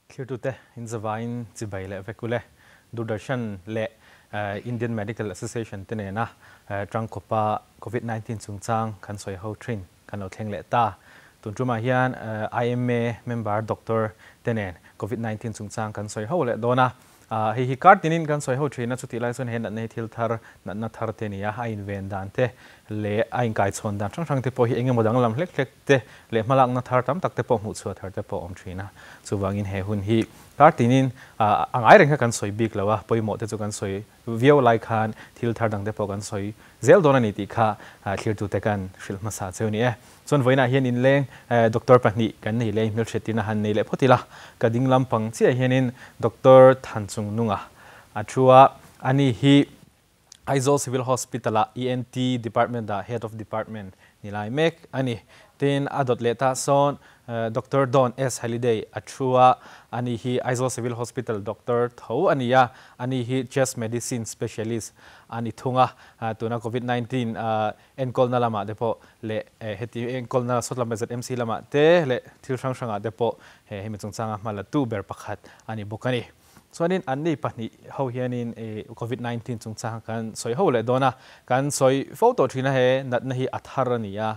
Kirtute in Zavain Zibaile Vekule Dudarshan Le Indian Medical Association Tenena Trangkopa COVID-19 Chungchang Kansoi Ho Trin Kano Teng Le Ta Tunjuma Hian IMA member Dr. Tenen COVID-19 Chungchang Kansoi Ho Le Dona hi card tinin Kansoi Ho Trin na chuti lai son hen na thil thar na thar te nia a inven dan te le a in kai chon dan thang te po hi engemaw dang lam hlek hlek te le malak na thar tam tak te po mu chu thar te po om thina chuwangin he hun hi card tinin angai reng kan soi bik lawa poimo te chu kan soi view lai khan thil thar dang te po kan soi zel dona ni ti kha thlir tu te kan shil ma sa cheu ni e chon voina hian in leng doctor pahni kan nei le mil thetina han nei le photila kading lampang chi hianin doctor thanchung nunga achua ani hi Aizawl Civil Hospital ENT department da head of department nilai mek ani tin adot leta son Dr. Don S Holiday achua ani hi Aizawl Civil Hospital doctor tho ania ani hi chest medicine specialist ani thunga tuna COVID-19 enkol na lama depo le heti enkol na sotlam MC lama te le thil sang sanga depo he mi chungchanga mala tu ber pakhat ani bokani Soanin ani pahni ho hianin COVID-19 chungchang kan soi ho le dona kan soi photo thina he nat na hi athar ania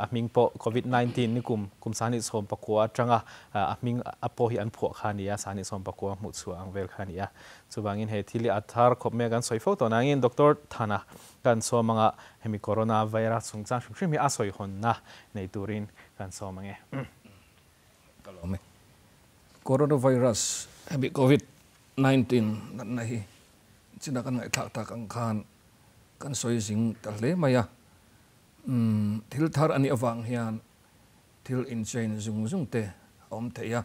aming po COVID-19 ni kum sani som pakwa tanga aming apo hi an pho khania sani som pakwa mu chu angvel khania chuwangin he thili athar khopme kan soi photo nangin doctor thana kan so manga hemi coronavirus chungchang shimi asoi honna nei turin kan so mange kalome coronavirus hemi COVID-19 na hi china kan ngai thak ang khan kan soi sing tahle maya thil thar ani awang hian thil in chain zung te om the ya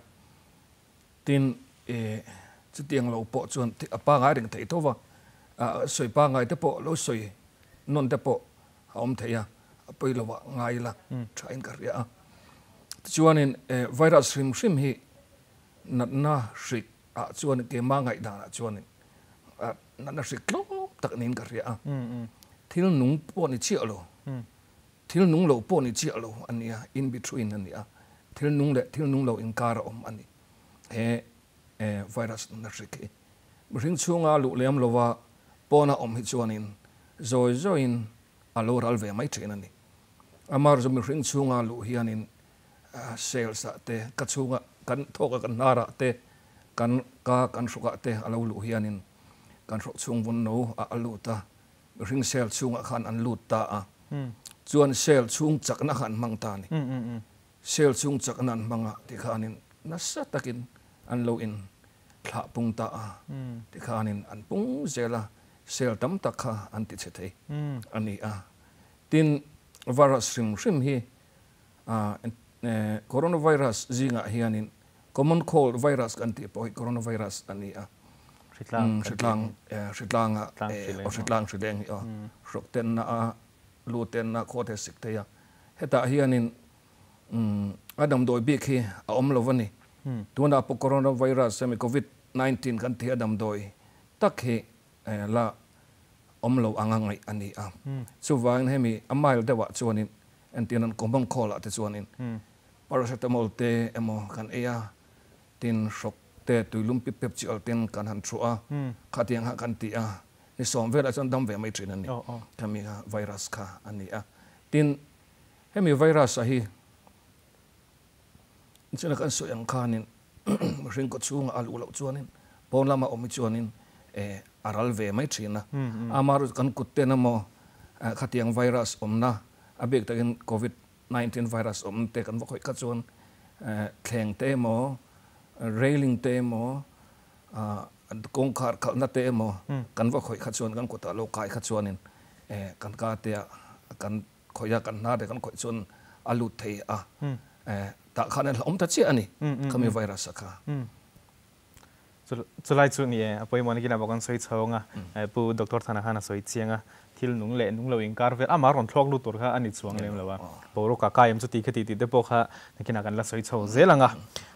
tin chutiang lo po chuan apa ngai ring thei to wa soi pa ngai te po lo soi non te po om the ya apoi lo wa ngai la train kar ya chuanin virus shrim hi na shrik chuan ke ma ngai da chuan na shrik lo tak nin kar ya thil nung po ni chi alo thil nung lo po ni chi alo ania in between ania thil nung lo in kar om ani he virus na shrik ring chunga lu lem lowa pona om hi chuanin zoin alo ral ve mai thin ani amar zo ring chunga lu hianin sales te ka chunga kan thoka kan nara te kan suka te alo lu hianin kan ro chung bun no alu ta ring sel chunga khan an lut ta chuan sel chung chakna khan mang ta ni sel chung chaknan manga ti khanin nasa takin an lo in thla pung ta ti khanin an pung zela sel tam takha an ti chethei ani tin virus shrim hi coronavirus zinga hianin common cold virus kan ti poi coronavirus ani Sritlang Shileng Rokten na luten na khote sikte ya heta hianin adam doi bik hi om lovani tuna po coronavirus semi COVID-19 kan ti adam doi tak hi la om lo angangai ani chuwang hemi amail dewa chuanin entinan common cold ate chuanin paracetamol te emo kan eya tin shok te tuilum pip chi alten kan han thua khatiang ha kan ti ni som vela chon dam ve mai trin ani kami virus kha ani tin hemi virus hi chana kan so yang khanin ring ko chunga alu lo chuanin pon lama omi chuanin aral ve mai trin amar kan kutte na mo khatiang virus omna abek takin COVID-19 virus te kan va khoi ka chuan thleng te mo railing te mo kong khar khal na te mo kan va khoi kha chuan kan kota lo kai kha chuanin kan ka te kan khoya kan na de kan khoi chuan alu thei ta khan om ta chi ani kami virus kha chulai chu ni apoi mon kina bakan soi chawanga pu doctor thana khana soi chianga thil nung lo in kar ve amaron thlok lu tur kha ani chuang lem lawa poro ka kaim chu ti khati ti te po kha nakina kan la soi chaw zelanga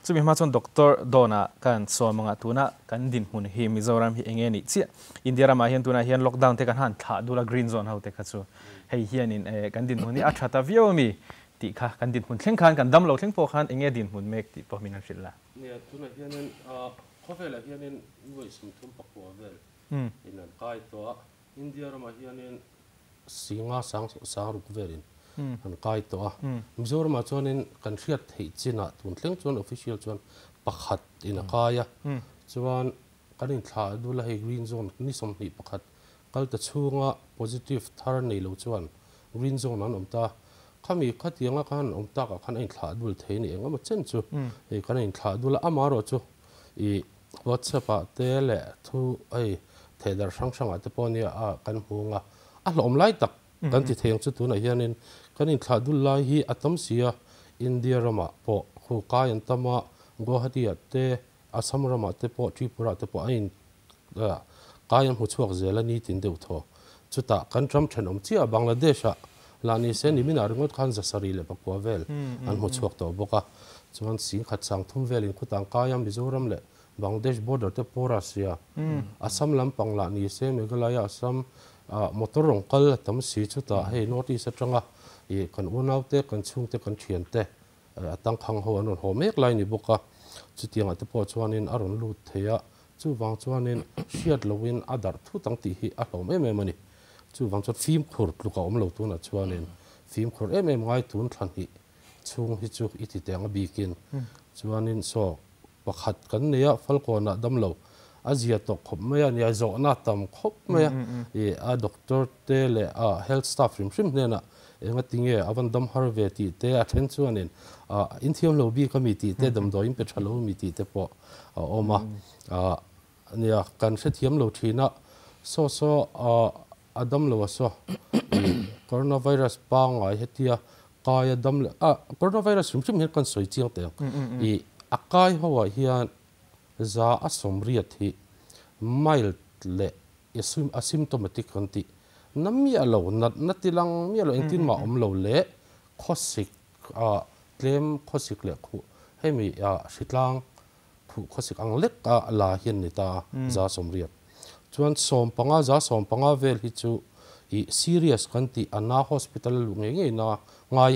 chumi ma chon doctor dona kan somanga tuna kan din hun hi Mizoram hi enge ni chi India ma hian tuna hian lockdown te kan han tha dula green zone haute kha chu hei hian in kan din hun ni athata viomi ติค่ะกันดินหุ่นเข่งคานกันดำเราเข่งโปคันเองดินหุ่นเมกติพอมีนันสิละเนี่ยทุนที่นั่นข้อเวลาที่นั่นวิสมทุมปักหัวเวลอินันใกล้ตัวอินเดียเรามาที่นั่นสิงห์สังรุกเวลินอันใกล้ตัวมิโซรามาชวนนั้นกันเชียดให้จีน่าทุนเข่งชวนออฟฟิเชียลชวนปักหัดอินันใกล้ชวนกันอินท่าดูแลให้กรีนโซนนี่สมหิปักหัดก็จะช่วงว่า positive ทาร์ในเราชวนกรีนโซนนั้นตาข้ามีข้าเตียงก็ขันตากับขันอินท่าดูเทนี่เองก็มาเช่นจูขันอินท่าดูแลอามาโรจูวัดเสพเตะเละทุเทเดอร์ช่างๆแต่ปนเนี่ยกันหัวหลอมไล่ตักกันที่เทียงสุดตัวไหนยันนี่กันอินท่าดูแลฮีอัตมเสียอินเดียรามาปะหูกายันตมากัวฮัดีเตะอาสัมรามาเตะปะทริปุระเตะปะอินกายันหัวช่วงเจริญนี่ตินเดียวทอจุดตากันทำเช่นอมเชียบังลาเดชะลานิเซนิมินารงดขันจะสรีเลปกัวเวลอันหัวช่วงตัวบกะจวนสิงขัดสังทุ่มเวลินคุตังกายันมิโซรัมเลบังเดชบอร์ดเตปอรัสยาอาสัมลำปังลานิเซเมกลายอาสัมมอเตอร์รงกลตั้มสีจุดตาให้โนติสจังอ่ะกันอุณาวเตกันชุ่งเตกันเชียนเตตั้งขังหัวนนหัวเมกลายนี่บกะจุดยังอัตปอจวนินอรุณลูเทียจู่วังจวนินเชียดลวินอาดาร์ทุตั้งตีฮีอารมณ์มันนี่จู่วังจุดฟิล์มขดลูกเอาลงตัวน่ะจวนินฟิล์มขดง่ายตุนทันฮีชุ่งฮิจูอิติเตงบีกินจวนินโซปักหัดกันเนี่ยฟัลโกน่ะดำเหลวอาเจียตกขบไม่เนี่ยโจน่าตำขบไม่ด็อกเตอร์เตเลเฮลท์สตาฟริมเนี่ยนะเองก็ติงอวันดำฮาร์เวตีเตะเทนชวนินอินทิมโลบีก็มีตีเตะดำดอยอินเป็ดชาโลมีตีเตะปะออกมาเนี่ยการเสียทีมโลทีน่ะโซอดัมโลโซโคโรนาไวรัสปังไอเฮตียกายดำโคโรนาไวรัสริมเห็นกันสวยจริงเตงอากายหัวเฮียนซาอสมเรียที่ไม่เละซิมโตมาติกกันที่น้ำมีอะไรนัดที่ลังมีอะไรเองที่มาเราเละคอสิกเคลมคอสิกเละคู่ให้มีสิลังคู่คอสิกอังเล็กลาเฮียนนิตาซาสมเรียชวนสมปังซาสมปังเวลฮิจูซีเรียสกันที่อันน่าฮอสพิทอลลุงเงี้ยนะง่าย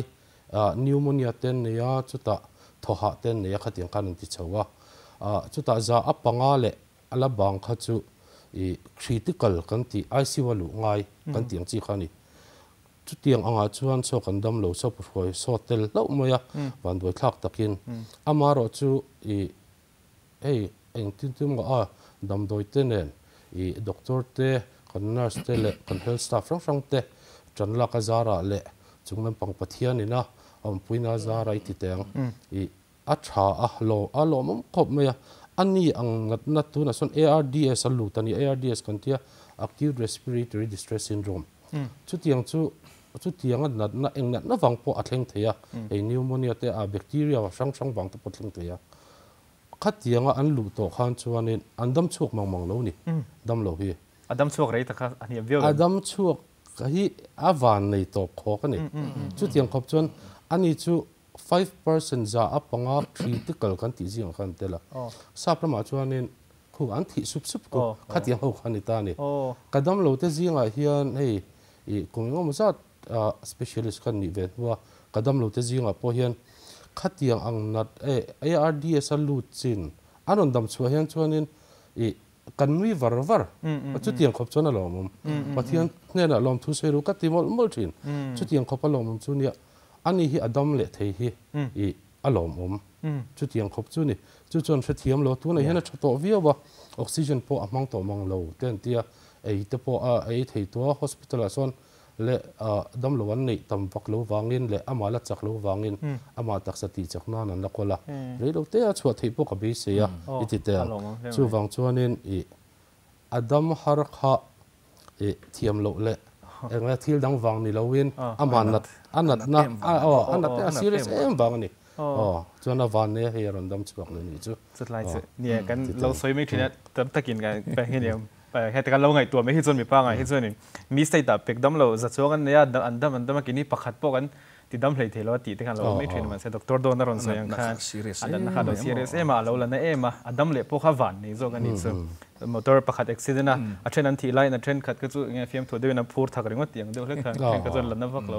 นิวโมเนียเต็นเนี่ยจุดตาทหารเต็นเนี่ยขัดยังกันที่เช้าจุดตาจะอัปปังเละอัลบังขัดจูคริติคอลกันที่ไอซีวลุง่ายกันที่ยังจีขันนี่จุดยังชวนโซกันดำเหลวโซปุฟอยโซเตลแล้วเมื่อวันด้วยทักตะกินอามาโรจูเอ็งที่ก็ดำโดยเต้นด็อกเตอร์เตกันนัสเตเลกันเฮลสตาฟฟังเตจันลักซาระเละจุงนั้นปังปัทยานี่นะปุยนาซาระติเตงอัชาโลมันครบไหมอันนี้นัดตัวนะส่วน ARDS ลูตันนี้ ARDS กันที่ acute respiratory distress syndrome ชุดยังนัดเองนัดวังปออัดเล็งเทียไอ้นิวโมเนียเตะแบคทีเรียช่างวังตะปดเล็งเทียขัดยังอันลูตัวขันชวนนี่อันดำชวกมังโลนี่ดำโลฮีอันดำชวกไรตะค่ะอันนี้เบี้ยวอันดำชวกฮีอาวานในตัวคอกันนี่ชุดยังครบจนอันนี้ชู5% จะอัปปังcriticalกันที่จริงกันเตละทราบประมาณชวนนี่คู่อันที่สุบก็ขัดยังเขาขันนี่ตานี่กระดมโลเตจริงเฮียนคงยังไม่ทราบspecialist กันนี่เว้นว่ากระดมโลเตจริงพอเฮียนขัดยังนัดARDS ลูจินอันนั้นดำชวนนี่กันมีวาร์จุดยังครบจนละมุมพอเฮียนเนี่ยละลมทุเสรุกัดที่มอลจินจุดยังครบละมุมจุเนี่ยอันนี้ฮีอดัมเละเทียอารมณ์จุดยังครบจุนี่จุดจนเสียมโลตัวนี้เห็นชัดตัววิวว่าออกซิเจนพอมังตัวมังโลเต็นที่แต่พอที่ตัว hospital ส่วนเละดัมโลวันนี้ตั้มปักโลวางินเละอามาละจักโลวางินอามาตักสติจากนั้นนักคนละเรื่องเตะชัวที่พวกกับบิเซียที่เตะชูวังชวนนี่อดัมฮาร์คาเทียมโลเละเองว่าที่ดังวังนี่เราวินอามานัดอันนัดเนี่ยซีรีส์วังนี่จนวันนี้เฮียรันดัมชัวเลยนี่จู่สุดท้ายเนี่ยกันเราสวยไม่ถึงเนี่ยตะกินกันไปแค่เนี่ยไปแค่แต่กันเราไงตัวไม่ที่ส่วนมีป้าไงที่ส่วนนี่มีสเตตัสเป็กดัมเราจะช่วยกันเนี่ยอันดัมกินนี่ปักขัดพวกกันที่ดัมเลยเทเราตีที่กันเราไม่ถึงมันเสด็จด็อกเตอร์โดนนรนสวยยังคันอันนั้นนะคะโดยซีเรียสมาเราละนะมาอันดัมเลยพวกข้าวันนี่โจกันนี่ซึ่ง motor pakhat accident a train an thi lai na train khat ka chu nge fiam thu de na phur thak ringot tiang de hle kha ka zon lan na vak lo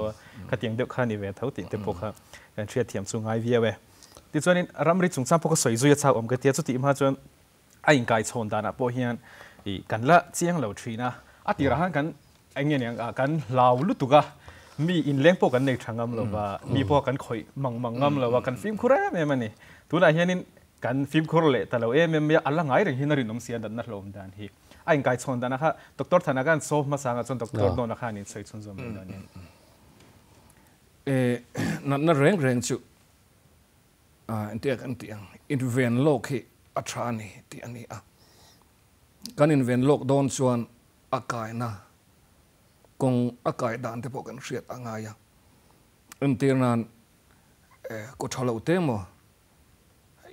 ka tiang de kha ni ve thau ti te po kha thria thiam chu ngai via we ti chuanin ramri chungchang po ka soi zu ya chau om ka tia chu ti ma chuan a in kai chhon da na po hian i kan la chiang lo thina a ti ra han kan anh nghe kan lao lu tu ka mi in leng po kan nei thangam lo wa mi po kan khoi mangam lo wa kan film khura me mani tu na hianin kan film khur le ta lo em ya ala ngai reng hinari nom sian dan na hlom dan hi ai kai chon dan kha doctor thana kan so ma sanga chon doctor do na kha ni sei chon zom dan ni na reng chu kan tiang invent lok hi athani ti ani a kan invent lok don chuan akai na kong akai dan te po kan hriat anga ya tirnan ko thalo te mo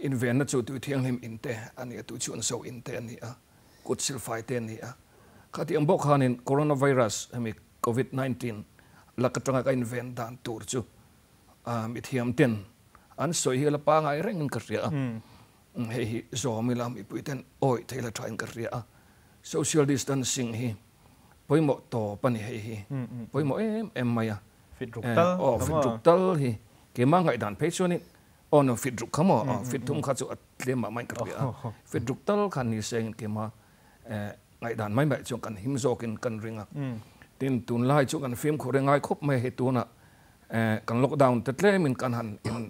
invent na chu tu thiang him in te ani tu chun so in te ani a kut sil fai te ni a khati ambok khanin coronavirus ami covid-19 la ka tanga ka invent dan tur chu mi thiam ten an soi hi la pa ngai reng ka ria hei zo mi lam i puiten oi thela thain ka ria social distancing hi poimo to pani hei poimo em maya fit ruktal hi ke ma ngai dan pechoni ono fit ruk khamo fit thum kha chu atle ma mai ka ria fit ruktal khan ni seng ke ma ngai dan mai mai chu kan him zokin kan ringa tin tun lai chu kan film khore ngai khop mai he tu na kan lockdown tetle min kan han in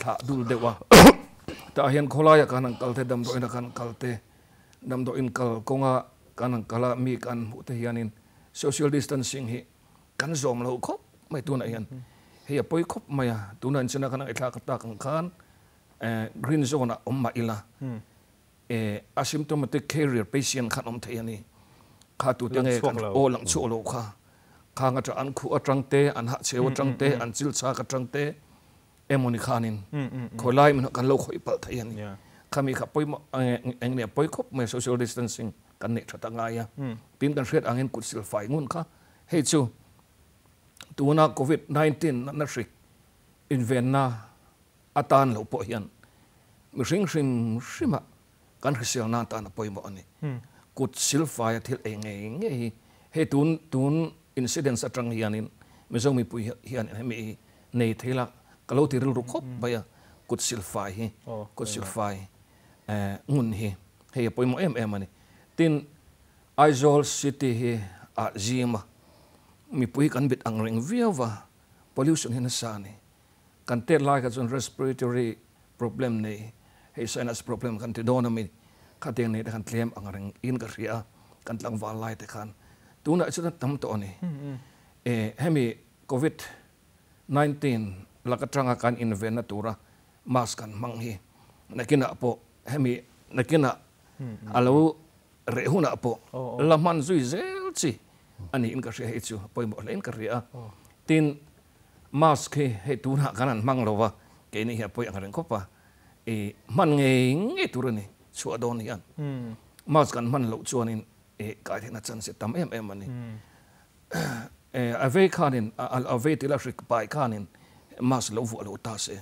tha dul dewa ta hian kholaya kan kal te dam do ina kan kal te dam do in kal konga kan kala mi kan mu te hianin social distancing hi kan zom lo khop mai tu na hian he poi khop mai tu na chana kan ithla ka ta kan khan green zone om ma ila asymptomatic carrier patient khan om the yani kha tu te nge kan o lang chu lo kha kha nga an khu atang te an ha chewa tang te an chil cha ka tang te emoni khanin kholai min kan lo khoi pal thaian khami kha poi eng ne poi khop me social distancing kan ne thata nga ya tin kan hret angin kut sil fai ngun kha he chu tuna covid-19 na rik invent na atan lo po hian mi ring shima kan hrisel na ta na poi mo ani kut sil fai thil nge he tun incidents atang hianin mizomi pui hian mi nei thela kalau tiril rukhop baya kut silfai hi kut silfai ngun hi he poi mo em ani tin Aizawl city hi a zima mi pui kan bit angreng viawa pollution hin sa ni kan te lai ka chun respiratory problem nei he sinus problem kan te dona mi khateng nei kan tlem angreng in ka ria kan tlang wal lai te khan tuna chu tam to ani hemi covid 19 lakatranga kan invent na tura mask kan manghi nakina po hemi nakina alo rehuna po laman zui zelchi ani in ka ria he chu poi mo len ka ria tin mask he tuna kanan manglowa ke ni ha poi angareng kopa man nge turani chu adon hian mask kan man lo chuanin ka thena chan se tam em ani ave khanin ave tila rik pai khanin mas lo vo lo ta se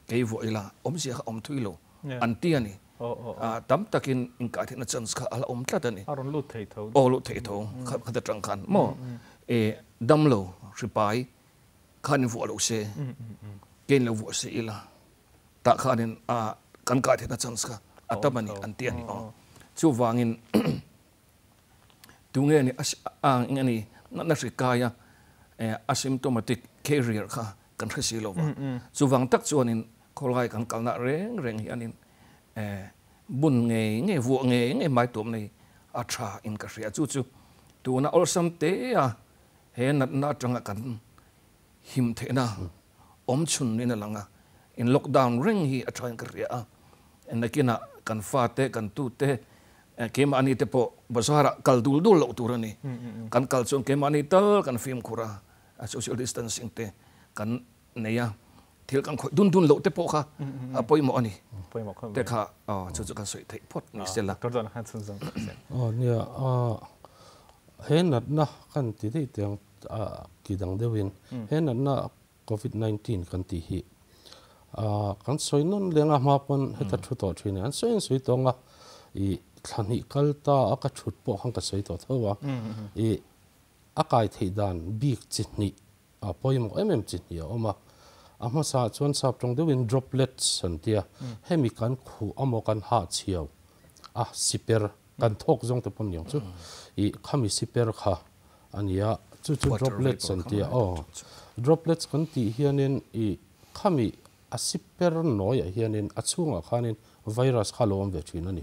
ke vo ila om sia om thuilo an ti ani tam takin in ka thena chan kha ala om tlat ani aron lu thei tho lu thei tho kha ta tang khan mo dam lo ri pai khan vo lo se ken lo vo se ila ta khanin kan ka thena chan kha atamani an ti ani chu wangin tunge ni ngani na rikaya asymptomatic carrier kha kan khasi lo chu wang tak chuanin kholgai kan kalna reng hianin bun nge vu nge mai tom nei a tha in ka ria chu tu na olsam te he na tanga kan him the na om chun ni na langa in lockdown ring hi a tha in ka ria nakina kan fa te kan tu te kem ani te po basara kal dul lo turani kan kal chung kem ani tal kan film khura social distancing te kan neya thil kan khoi dun lo te po kha apoi mo ani te kha chu kan soi thei phot ni sela tor don han chun zong nia he nat na kan ti dei teng ki dang dewin he nat na covid-19 kan ti hi kan soi non lenga ma pon heta thu to thine an soi tonga thani kalta aka thut po hang ka sei to thowa I akai theidan big chini a poimo chini oma ama sa chuan sap tong de win droplets antia hemi kan khu amo kan ha chiao a siper kan thok jong te pon yang chu I khami siper kha ania chu droplets antia droplets kan ti hianin I khami a siper noi a hianin a chunga khanin virus khalom ve thin ani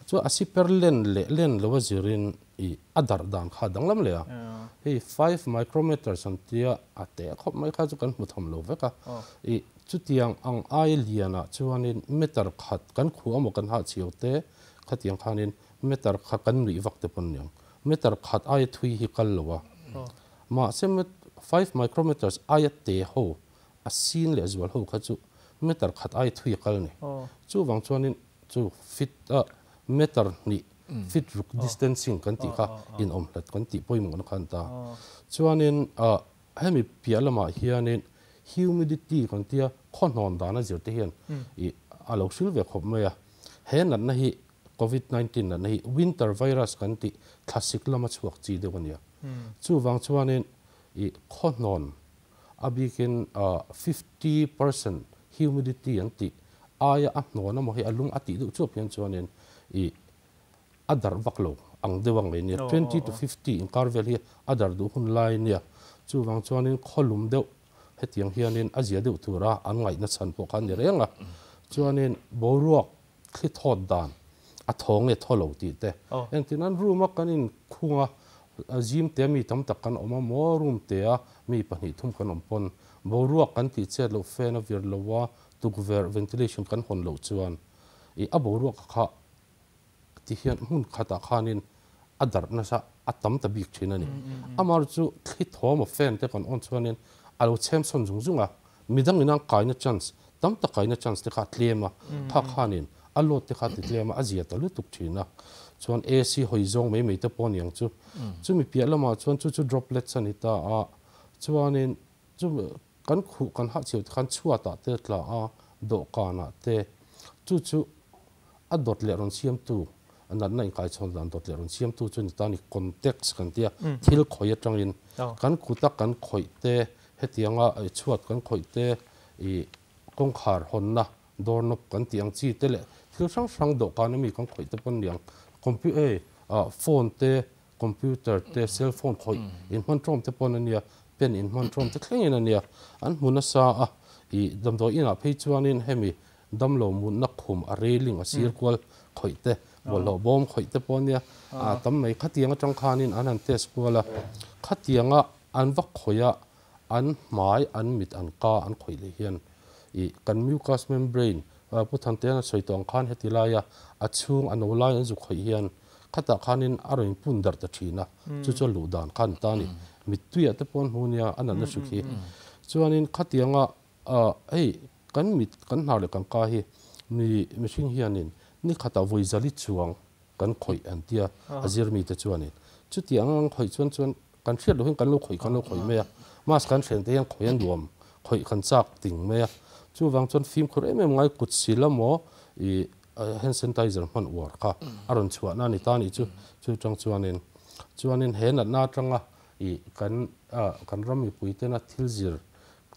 chu a siper len lo zirin I adar dan kha danglam le a hey 5 micrometers antia ate khop mai kha chu kan mutham lo veka I chu tiang ang ai liana chuanin meter khat kan khu amo kan ha chiote khatiang khanin meter kha kan ri vak te pon yang meter khat ai thui hi kal lowa ma semet 5 micrometers ai te ho a sin le azwal ho kha chu meter khat ai thui kal ni chu wang chuanin chu fit a meter ni fit ruk distancing kan ti kha in omlat kan ti poimong kan khan ta chuanin hemi pialama hianin humidity kan tia khonhon dana zirte hian I alo sil ve khop maya hen na hi covid-19 na hi winter virus kan ti classic lama chuak chi de wania chu wang chuanin I khonhon abikin 50% humidity anti aya ahnona mo hi alung ati du chu pian chuanin I adar vaklo ang dewang le ni 20 to 50 in carvel hi adar du hun lai nia chu wang chuanin kholum deuh hetiang hianin azia deuh tura an ngai na chan po kan ni renga chuanin boruak khi thot dan a thong e tholo ti te entinan ruma kanin khunga azim te mi tam tak kan oma mo room te a mi pani thum kan ompon boruak kan ti che lo fan of your lowa to cover ventilation kan hon lo chuan I a boruak kha ti hian hun khata khanin adar na sa atam ta bik thinani amar chu khi thom of fan te kan on chuanin alo chem son zunga midang inang kaina chance tam ta kaina chance te kha tlema kha khanin alo te kha tlema azia ta lu tuk thina chuan AC hoizong mei te pon yang chu mi pialama chuan chu droplets anita a chuanin chu kan khu kan ha chiu kan chua ta te tla a do kana te chu a dot le ron siam tu anat nai kai chon dan dot le ron siam tu chu ni tani context kan tia thil khoi atangin kan khuta kan khoi te hetianga chuat kan khoi te I kong khar honna doorknob kan tiang chi te le thil sang do kana mi kan khoi te pon yang computer phone te computer te cell phone khoi in man trom te pon ania pen in man trom te thleng ania an huna sa a I damdo ina phei chuanin hemi damlo mun na khum a railing a circle khoi te bolo bom khoi te pon nia a tam mai khatianga tang khanin anan test kola khatianga an vak khoya an mai an mit an ka an khoi le hian I kan mucous membrane putham te na soitong khan hetilaya achung anolai an zu khoi hian khata khanin aroin pundar ta thina chu lu dan khan tani mittuya te pon hunia anan na sukhi chuanin khatianga ei kan mit kan nar le kan ka hi mi machine hianin ni khata voizali chuang kan khoi antia azir mi te chuanin chu tiang khoi chuan kan thiat lo hin kan lo khoi me mas kan thren te yang khoi an duam khoi kan chak ting me chu wang chon film khur em ngai kut silamo I hand sanitizer man war kha aron chuana ni tani chu tang chuanin he na tanga I kan rami puite na thilzir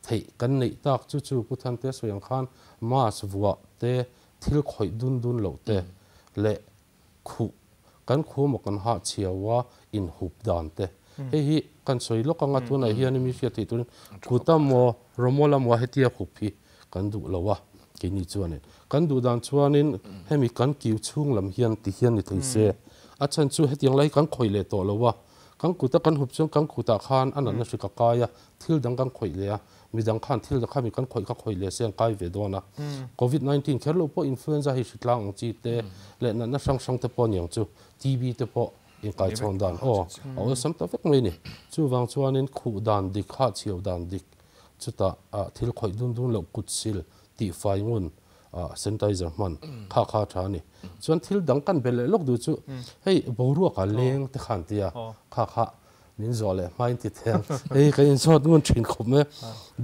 thei kan nei tak chu puthan te soyang khan mas vuwa te thil khoi dun lo te le khu kan khu mo kan ha chiawa in hup dan te hi kan soi lo ka nga tu na hian mi sia ti tu kuta mo romola mo hetia khupi kan du lowa ke ni chuanin kan du dan chuanin hemi kan kiu chung lam hian ti hian ni theise a chan chu hetiang lai kan khoi le to lowa kan kuta kan hup chung kan kuta khan anan na sika kaya thil dang kan khoi le a midang khan thil da khami kan khoi le sen kai ve dona covid-19 kherlo po influenza hi shitlang chi te le na sang te pon yang chu TB te po in kai chon dan sam ta fek mai ni chu wang chuanin khu dan dik kha chiu dan dik chuta thil khoi dun lo kutsil ti fai ngun sanitizer man kha thani chuan thil dang kan bel lok du chu hei boru ka leng te khan tia kha min zole mai ti theng hei ka in shot ngun thin khop me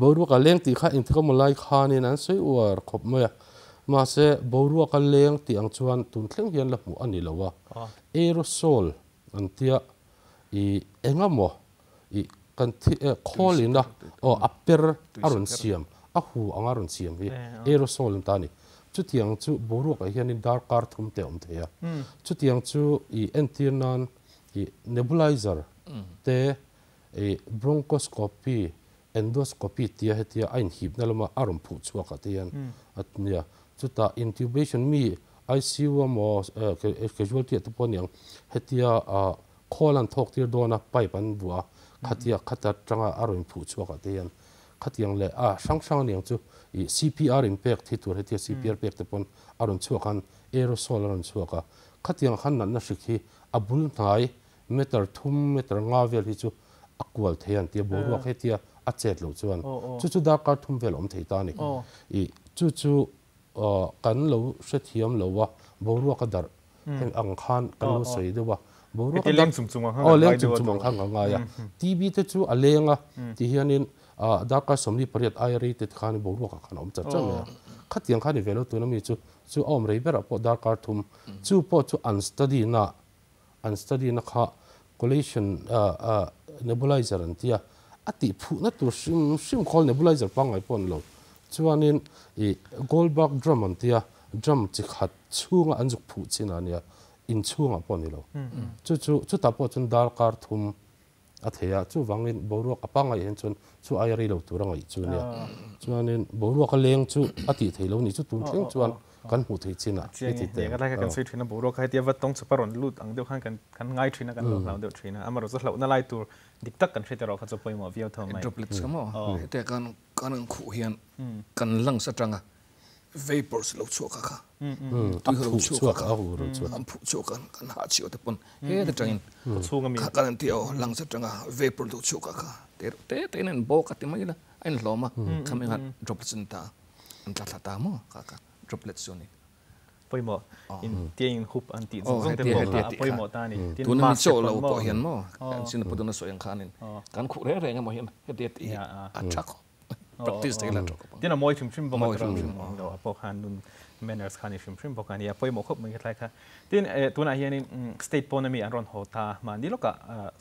boru ka leng ti kha in thika molai khan in an sei war khop me mà sẽ bầu ruột cái leng tiếng chuan tụn theng hiền là mu anh lâu aerosol anh tia i engamo i kan kholin da upper arun siam hu angarun siam hi aerosol tani chu tiang chu bầu ruột cái hiền dark car thum te the ya chu tiang chu i antinan i nebulizer te bronchoscopy endoscopy tia hetia ain hip na lama arum phu chuaka tian atnia chuta intubation mi ICU mo casualty to poniang hetia kholan thok tir dona pipe an bua khatia khata tanga arum phu chuaka tian khatiang le sang niang chu i CPR impact hi tur hetia CPR pek te pon arum chuakan aerosol arum chuaka khatiang khan na sikhi abul ngai meter thum meter nga vel hi chu akwal thean tia boru hetia a chet lo chuan chu da ka thum vel om thei ta ni I chu kan lo sethiam lo wa boru ka dar ang khan kan lo sei de wa boru ka dar leng chum khan nga ya TV te chu alenga ti hianin da ka somni pariat I rated khan boru ka khan om cha cha me khatiang khan velo tu na mi chu om rei ber po da ka thum chu po chu unstudy na kha collation nebulizer an tia ati phu na tur sim khol nebulizer pangai pon lo chuanin I goldberg drum an tia drum chi khat chunga anjuk phu china nia in chunga pon ni lo chu ta po chun dar kar thum a theya chu wangin boru apangai hen chun chu ai ri lo turangai chu nia chuanin boru ka leng chu ati theilo ni chu tum theng chuan kan hmu thei china ti te ka lai kan sui thina boru ka tia wat tong chaparon lut ang deu kan ngai thina kan lo deu thina amaro zo hlo na lai tur diktak kan hretero kha cho poimo viau thom mai droplets kamo te kan khu hian kan lang satanga vapors lo chuaka kha tu ho chuaka am phu chuaka kan ha chiu te pon he te tangin chunga mi kan tio lang satanga vapor lo chuaka kha te nen bo ka ti mai la ain hloma khamen ha droplets ta an ta mo ka droplets ni poimo in tiang hup anti zong te mo poimo ta ni tin ma so lo po hian mo kan sin po dona so yang khanin kan khu re nga mo hian he te ti a chak practice te la chak tin a moi chim bo lo apo khan nun manners khan chim bo kan ya poimo khop mai khai kha tin tuna hian in state ponami an ron hota ma ni loka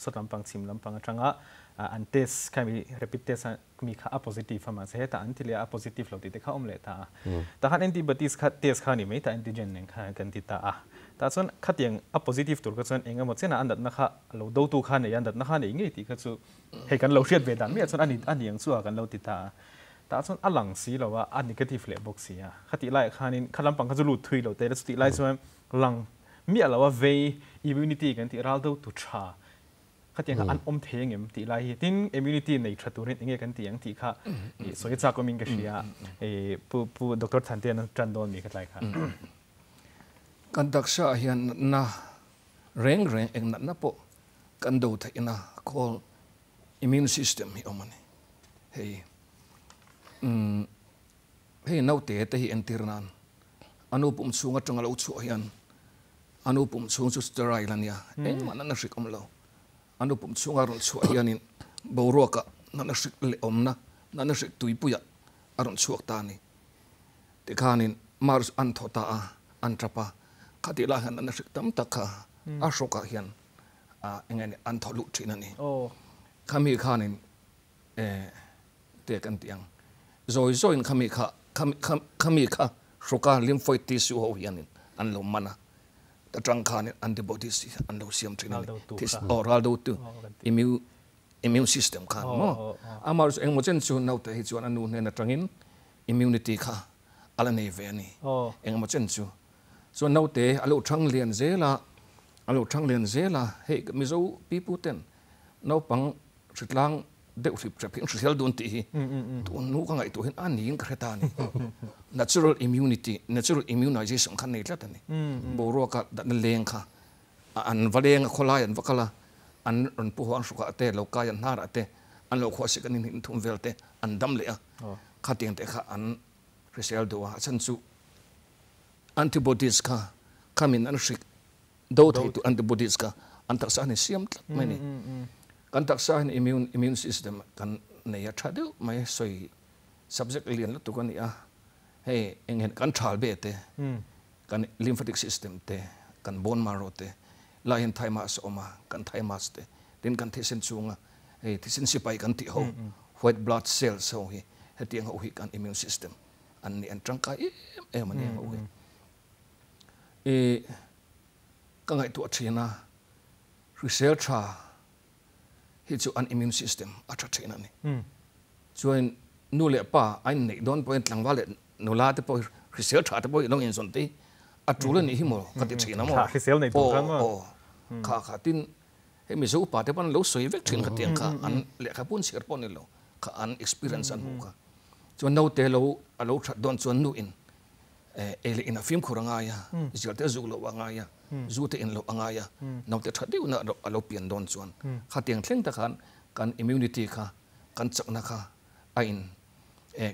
sotlam pang chim lam pang atanga an test kami rapid test mi kha positive ma se ta antilia positive lo ti te kha omle ta ta khan antibodies kha test kha ni me ta antigen nen kha kan ti ta ta chon khatiang positive tur ka chon enga mo chena andat na kha lo do tu kha ne andat na kha ne nge ti kha chu he kan lo riat ve dan mi chon ani yang chu kan lo ti ta chon alang si lo wa negative le box ya khati lai khanin khalam pang kha chu lu thui lo te sti lai chon lang mi ala wa ve immunity kan ti ral do tu cha khatiang an theng em ti lai tin immunity nei thaturin inge kan tiang ti kha soi cha ko min ka sia pu doctor thanten tran don mi kha lai kha kan daksha hian na reng eng na po kan do tha ina call immune system hi omani hei nau te hi entirnan anupum chunga tanga lo chu hian anupum chung chu sterile ania eng man na rik om lo anupum chunga ron chu hianin boruaka na rik le omna na rik tuipuya aron chuak ta ni te khanin mars an thota an trapa khati la han na rik tam takha a shoka hian engani an tholu thina ni khami khanin te kan tiang zoi in khami kha shoka lymphoid tissue ho hianin an lo mana ta tang khan antibodies an lo siam thina tis oral do tu immune system khan mo amar eng mo chen chu nau te hi chuan anu ne na tangin immunity kha ala nei ve ni eng mo chen chu so nau te alo thang lian zela he mizo people ten no pang ritlang deuh rip traping social don ti tu nu ka ngai tu hin anin khreta ni natural immunization khan nei tlat ni boro ka da leng kha an valeng kholai an vakala an pu hang suka te loka yan nar ate an lo kho sik anin thum velte an dam le a khateng te kha an resel do ha chan chu antibodies kha kamin an shik do thai tu antibodies ka an tak sa ni siam tlat mai ni kan taksa in immune system kan nei a thadu mai soi subject lian tu kan ya hey engen kan thal be te kan lymphatic system te kan bone marrow te lion thymus oma kan thymus te tin kan thisen chunga hey thisen sipai kan ti ho white blood cells so hi hetiang ho hi kan immune system an ni an tangka em ani ho hi ka ngai tu thina researcher hi chu an immune system atha thina ni chuan nu le pa ai nei don point lang wale nu la te po researcher te po long in son te atru le ni hi mo ka ti thina mo ka sel nei tu kan ma kha tin he mi zo pa te pan lo soi vek thin ka tiang kha an le kha pun sir pon ni lo kha an experience an hu ka chuan no te lo alo that don chuan nu in ele in a film khuranga ya zir te zu lo anga ya zu te in lo anga ya no te that deu na alo pian don chuan kha tiang thleng ta khan kan immunity kha kan chakna kha ain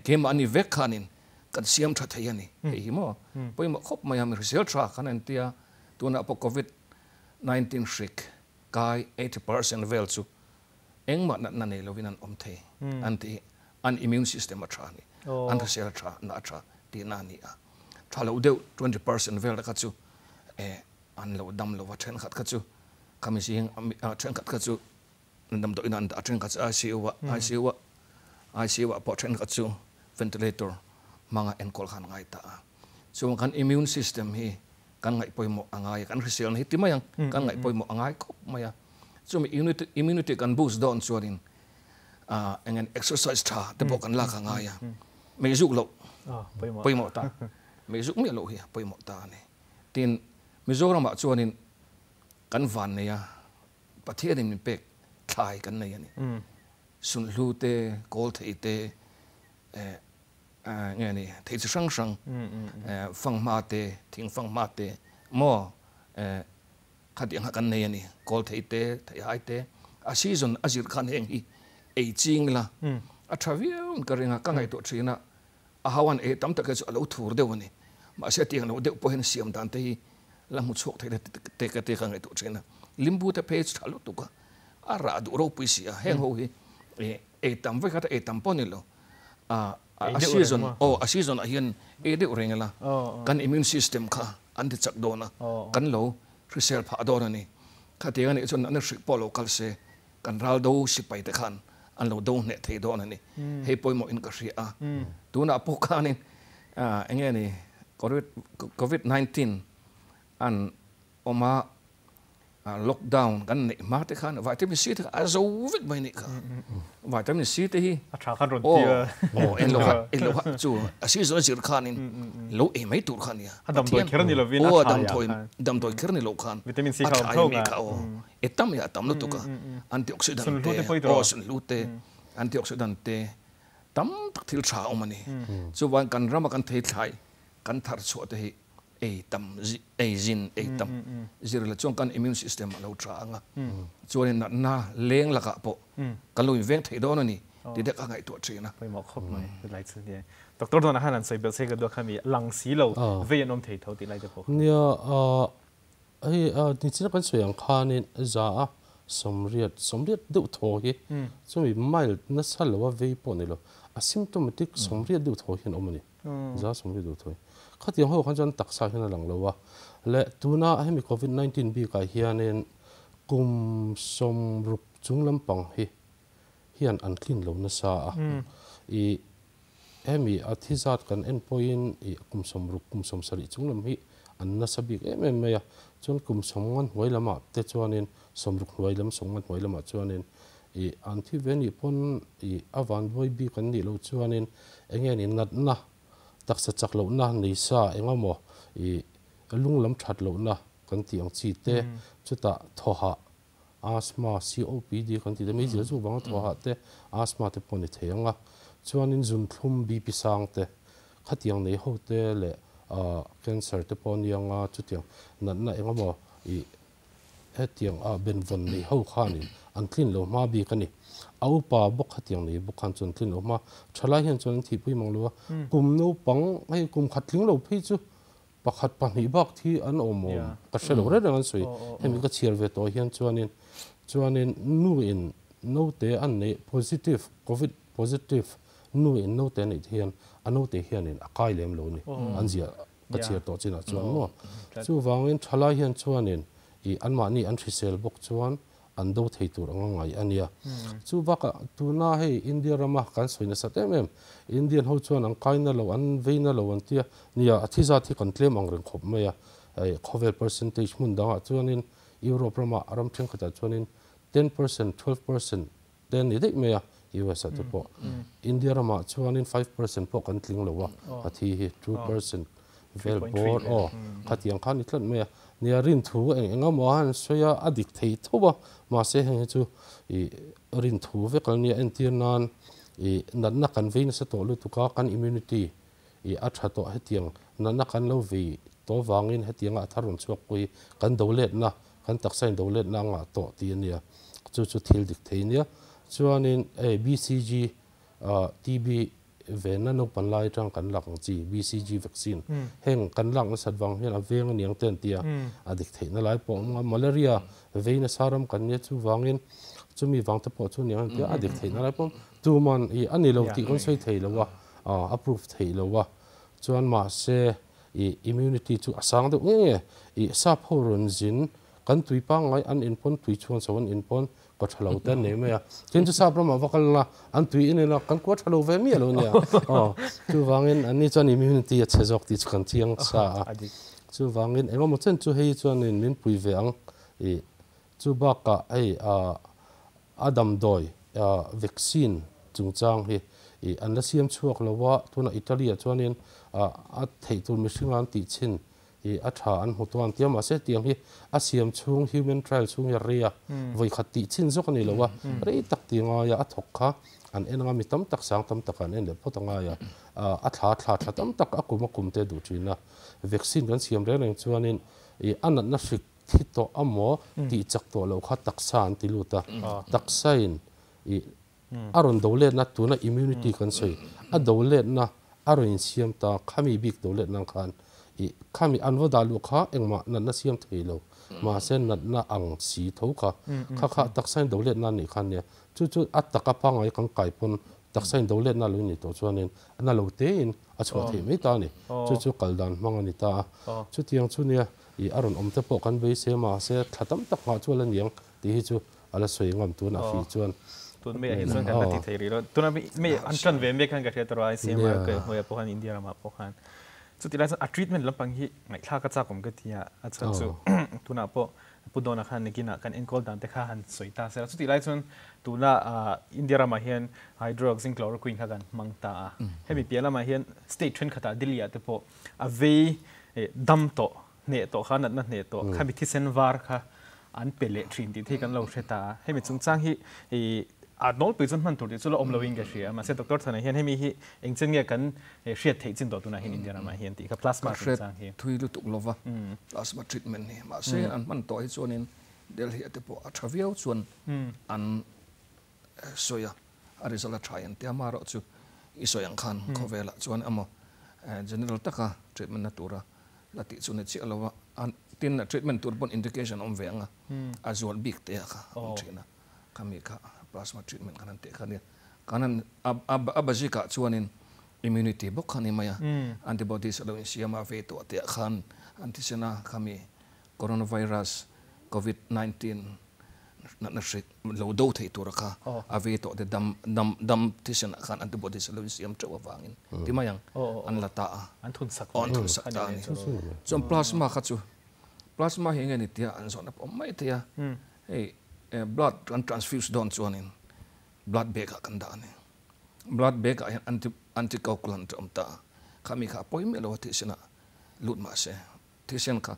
kem ani vek khanin kan siam tha thai ani hi mo poima khop mayam result tra khan an tia tuna po covid 19 shrik kai 80% vel chu engma na ne lovin an omthei anti an immune system a thani an result tra na tra ti na ni a thalo deu 20% vel ka chu an lo dam lo wa then khat ka chu kami sing then khat ka chu ndam do inan a then ka chu ICU po then ka chu ventilator mga enkol khan ngai ta so kan immune system hi kan ngai poimo angai kan resel hi timayang kan ngai poimo angai khop maya so mi immunity kan boost down chuanin engen exercise tha te bo kan la ka ngai me juk lo poimo ta me juk me lo hi poimo ta ni tin Mizoram ma chuanin kan van ne ya pathian in pek thai kan nei ani sun lu te kol thei te nghe này thấy sự sang sang phăng ma tê tiếng phăng ma tê mò khát tiếng hát này này call thấy tê thấy hai tê a season azir khan heng hi aging la a travel ka ringa ka ngai to thina a hawan tam ta ka chu lo thur de wani ma se tiang no de po hen siam dan te hi la mu chok thai te ka te ka ngai to thina limbu te page thalo tu ka a ra du ro puisia heng ho hi tam ve ka te tam pon lo a season a hian de rengela kan immune system kha an de chak dona kan lo resel pha dona ni kha te ani chon an sik polo kal se kan ral do sipai te khan an lo do ne thei dona ni he poimo in ka ria tuna po khanin enge ni covid 19 an oma lockdown kan nei ma te khan vitamin C te a zo vit mai ni kha vitamin C te hi a tha khan ron tia en lo chu a si zo zir khan in lo e mai tur khan ya dam doi kherni lo vin a dam doi kherni lo khan vitamin C kha thong ka etam ya tam lo tu ka antioxidant sun lu te antioxidant te tam tak thil tha omani chu wan kan rama kan thei thai kan thar chu te hi tam zin tam zir la chong kan immune system lo tra anga chuan na leng la ka po kan lo veng thei don ani ti de ka ngai to thina poi mo khop mai lai chu ni doctor don hanan sai bel se ga do khami lang si lo ve nom thei tho ti lai de po nia ni china kan soyang khanin za a somriat du tho hi chumi mild na salwa ve po ni lo asymptomatic somriat du tho hin omani za somriat du tho khát tiếng ho khan chan taksa hin lang lowa le tuna hemi covid 19 bi ka hianin kum som rup chunglam pang hi hian an clean lo na sa I hemi athizat kan endpoint I kum som rup kum som sari chunglam hi an na sabik em ya chon kum som ngan hoilama te chuanin som rup hoilam som ngan hoilama chuanin anti veni pon avan voi bi kan ni lo chuanin engen in nat na tak sa chak lo na nei sa engamo lung lam that lo na kan tiang chi te chuta thoha asthma COPD kan ti de me je chu bang thoha te asthma te poni theanga chuanin zun thlum BP sang te khatiang nei ho te le cancer te ponianga chutiang na engamo hetiang ben von nei ho khani an clean lo ma bi kani au pa bok khatiang nei bok khan chon clean lo ma thala hian chon thi pui mang lo kum no pang ai kum khatling lo phei chu pakhat pa ni bak thi an omo ka shelo re an soi hemi ka chiar ve to hian chuanin nu in no te an nei positive covid positive nuôi nô tên này hiền anh nô tên hiền nên akai lem lâu nè anh gì cái chuyện đó chỉ là chuan mo chú vangin thalai hiền chuan nên anh mà ni anh chỉ sel bốc chuan anh đâu thấy tụi anh ngay anh ya chú bác tu na hay India ramah kan soi na sát em Indian hậu chuan anh kai na lâu anh vay na lâu anh tia nia thi ra thì còn claim ang rừng khop mày cover percentage mun dang chuan nên Europe ramah aram theng khata chuan nên 10% 12% then ni dek mày US at po India ramah chuan nên 5% po kan tling lo wa thi 2% vel bor khatiang khan itlan mày nia rin thu engam mo han soya adik thei thoba ma se heng chu rin thu ve kal nia entian nan nan na kan vein sa to lu tu ka kan immunity a tha to hetiang nan na kan lo vi to wangin hetianga tharun chuak koi kan dolet na kan taksain dolet na nga to ti nia chu thil dik thei nia chuanin BCG TB vena no panlai tang kan lak chi BCG vaccine heng kan lak na sadwang hian aveng niang ten tia adik thei na lai po malaria veina saram kan ne chu wangin chumi wang te po chu niang tia adik thei na lai po tu man I ani lo ti kon sei thei lo wa approve thei lo wa chuan ma se immunity chu asang de nge sa phorun jin kan tui pa ngai an in pon tui chuan so an in pon ko thalo ten ne me ken chu sa pram avakal na an tui in la kan ko thalo ve mi lo nia chu wangin ani chuan immunity a chejok ti kan chiang sa chu wangin engom chen chu hei chuan in min pui ve ang chu ba ka adam doi vaccine chungchang hi an la siam chuak lowa tuna Italy chuan in a thei tur mishingan ti chin a tha an hutuan tiama se tiang hi a siam chung human trial chung ya ria voi khati chin zok ni lowa rei tak tinga ya a thok kha an enanga mi tam tak sang tam tak an en le photanga ya a thla tam tak akuma kumte du china vaccine kan siam re reng chuanin an na hrik thi to amo ti chak to lo kha taksan ti luta taksain aron dolet na tuna immunity kan sei a dolet na aron siam ta khami bik dolet nang khan khami anwa dalu kha engma na siam theilo ma sen na ang si tho kha taksain dolet na ni khan ne chu ataka pa ngai kan kai pon taksain dolet na lu ni to chuanin ana lo te in a chho the me ta ni chu kaldan mangani ta chu tiang chu ne aron omte po kan be se ma se thatam tak ma chu lan yang ti hi chu ala soi ngam tu na fi chuan tun me hi chuan kan ti thei ri lo tuna me an tlan ve me kan ka the tor ai se ma ke hoya po han India ma po han chu ti lai a treatment lampang hi ngai thla ka cha kom ka tia a chan chu tuna po pudona khan nikina kan encol dan te kha han soita se chu ti lai chuan tuna India ma hian hydroxychloroquine kha kan mangta hemi piala ma hian state trend khata dilia te po a ve dam to ne to khan na ne to khami thisen war kha an pele thin ti thi kan lo theta hemi chungchang hi nol pe chun man tur ti chulo omloing ga shia ma se doctor thana hian hemi hi engchen nge kan hriat thei chin to tuna hin India ma hian ti kha plasma chungchang hi thui lu tuk lova plasma treatment ni ma se an man to hi chuanin del hi ate po a traviau chuan an soya arizala try an te amaro chu isoyang khan khovela chuan amo general taka treatment na tura lati chune chi alowa an tin treatment tur bon indication om venga azol big te kha thina kami kha plasma treatment kanan te khania kanan abajika chuanin immunity bok khani maya antibodies alo siama ve to te khan antisena kami coronavirus COVID-19 na shrik lo do thei tur kha ave to de dam tisena khan antibodies alo siam chawa wangin timayang an lata an thun sak ta ni chom plasma kha chu plasma hinga ni tia an zona po mai tia hey blood transfuse don chuanin blood bag kan da ni blood bag anticoagulant omta khami kha poime lo tisena lut ma se tisen kha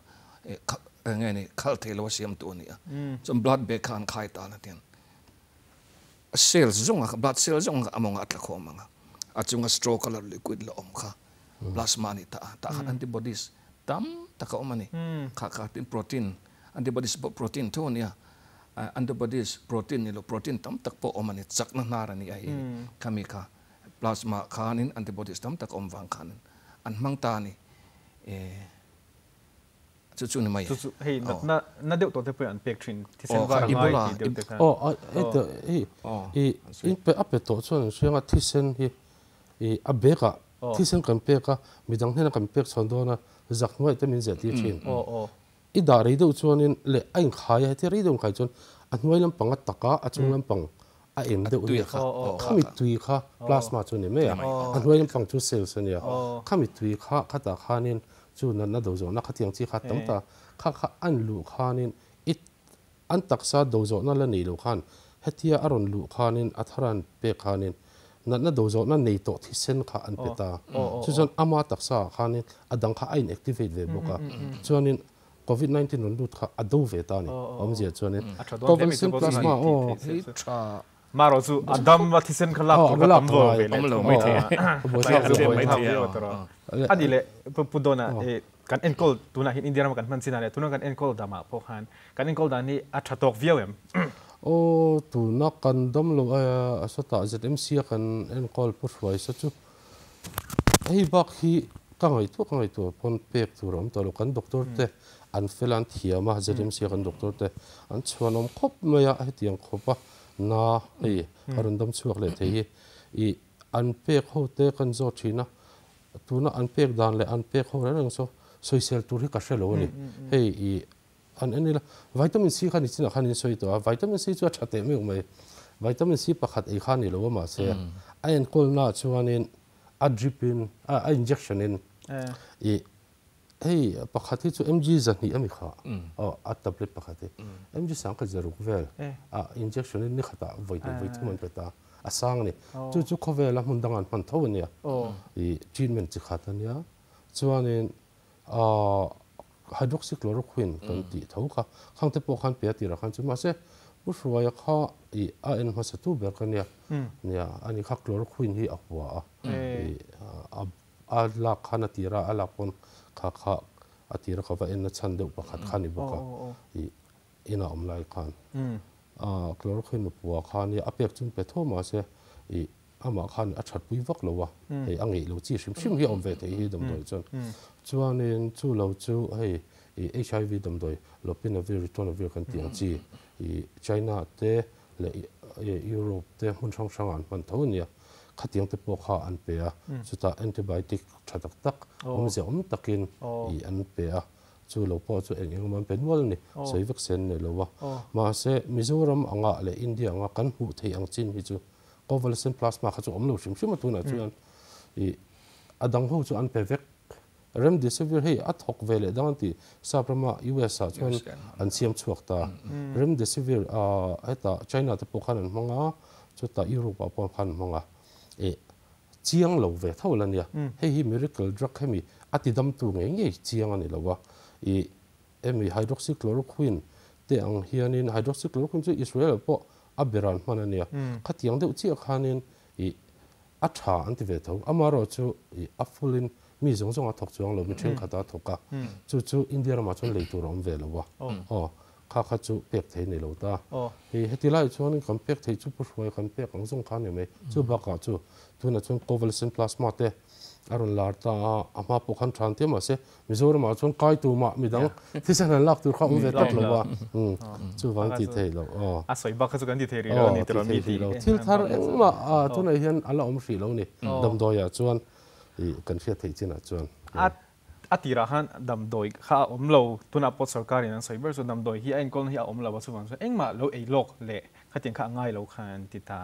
nge ni khal thelo siam tu ni chom blood bag khan khai ta na tian cells zonga blood cells zonga amonga atla khomanga achunga straw color liquid lo om kha plasma ni ta khan antibodies tam taka omani kha tin protein antibodies protein to nia antibodies protein ni lo protein tam tak po omani chak na narani ai kami kha plasma khanin antibodies tam tak om wang khan an mangta ni chu ni mai hey na deu to te pe an pek thin ti sen war ngai ti deu te kha in pe ape to chuan sianga thisen hi a beka thisen kan peka midang hena kan pek chondona zakngai te min zati thin I da rei do chuanin le ain khaya te rei do khai chon anwai lam panga taka achung lam pang a em de uni kha khami tui kha plasma chu ni me ya anwai lam pang chu cells ania khami tui kha khata khanin chu na do zo na khatiang chi kha tam ta kha an lu khanin it an taksa do zo na la nei lo khan hetia aron lu khanin atharan pe khanin na do zo na nei to thi sen kha an peta chu chon ama taksa khanin adang kha ain activate ve boka chuanin COVID-19 non lut kha ado ve ta ni om je chuanin COVID plasma maro chu adam wa thisen khala ko tam vo ve le lo mai the mai the ani le pudona kan enkol tuna hin india ma kan man sinale tuna kan enkol dama pokhan kan enkol dani athatok viawem tu na kan dam lo asata ZMC kan enkol pushwai sa chu ei bak hi kangai tu pon pek tu rom to lo kan doctor te an felan thiama ZMC kan doctor te an chuanom khop maya hetiang khopa na hei arundam chuak le thei I an pek ho te kan zo thina tuna an pek dan le an pek ho rang so social tur hi ka shelo ni hei I an enila vitamin C khan ichina khan in soi to vitamin C chu thate me mai vitamin C pakhat ei khan ni lo ma se ain kol na chuanin a drip in a injection in hey pakhat hi chu mg zani ami kha a tablet pakhat mg sang ka zaru vel a injection ni khata vitamin peta asang ni chu khovela mundangan man thawnia treatment chi khatania chuanin hydroxychloroquine kan ti thauka khangte po khan pe ti ra khan chu ma se ushwaya kha a en ma sa tu ber kania nia ani kha chloroquine hi akwa a la khana tira ala pon kha atira kha va en na chan de pakhat khani boka ina omlai khan chloroquine puwa khani apek chung pe thoma se ama khan a that pui vak lowa hei angi lo chi shim hi om ve te hi dam doi chon chuanin chu lo chu hei HIV dam doi lopinavir ritonavir kan tiang chi China te le Europe te hun sang an man thonia khatiang te po kha an pe a chuta antibiotic thatak tak ze takin an pe a chu lo po chu eng man pen wal ni soi vaccine ne lowa ma se Mizoram anga le India anga kan hu thei ang chin hi chu convalescent plasma kha chu omlo shim atuna chuan adang ho chu an pe vek remdesivir hei athok vele danti saprama US a chuan an siam chuak ta remdesivir eta China te pokhan an manga chuta Europe a pokhan manga chiang lo ve thawlania hei hi miracle drug hemi atidam tu nge chiang ani lowa emi hydroxychloroquine te ang hianin hydroxychloroquine chu Israel po aberan manania khatiang de uchi khanin atha anti ve tho amaro chu afulin mi zong a thok chuang lo mi theng khata thoka chu India ma chon leitur om ve lowa kha chu pek thei nei lo ta hetilai chuan kan pek thei chu pushwai kan pek ang zong khan me chu baka chu tuna chun convalescent plasma te aron larta ama pokhan than te ma se Mizoram ma chon kai tu ma midang thisan lak tur kha um ve tak lowa chu wang ti thei lo a soi ba kha chu kan ti thei ri lo ni tro mi ti thil thar engma tuna hian ala om hri lo ni dam doya chuan kan fia thei china chuan atira han dam doi kha omlo tuna pot sarkar in soi ber so dam doi hi en kon hi omlo ba chuwang so engma lo ei lok le khatin kha ngai lo khan tita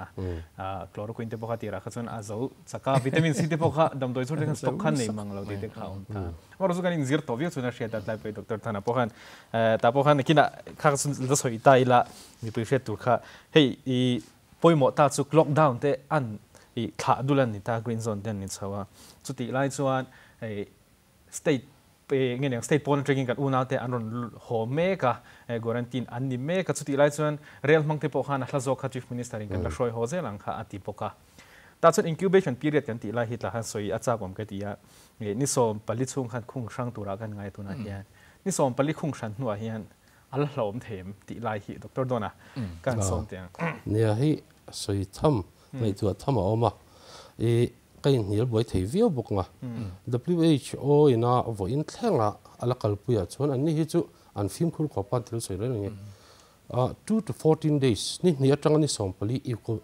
chloroquine te pokha tira kha chon azo chaka vitamin C te pokha dam doi chur te stock khan nei mang lo te kha on ta maro so kan in zir to vi chuna sheta tlai pe doctor thana pokhan ta pokhan kina kha sun da soi ta ila mi pe shet tur kha hei I poimo ta chu lockdown te an I kha dulan ni ta green zone den ni chawa chuti lai chuan ei state nge state pon tracking kan una te anon ho me ka quarantine an ni me ka chuti lai chuan real mangte po khana hlazo kha chief minister in kan la shoi ho ze lang kha ati poka ta chun incubation period kan ti lai hitla han soi acha kom ka tia ni som pali chung khan khung sang tura kan ngai tuna hian ni som pali khung san nuwa hian al hlom them ti lai hi doctor dona kan som tiang nia hi soi tham nei tu tham oma kain hil boi thei viau buk nga WHO ina vo in thlenga ala kalpuya chon an ni hi chu an film khur khopa thil soi re 2 to 14 days ni atang ni sompali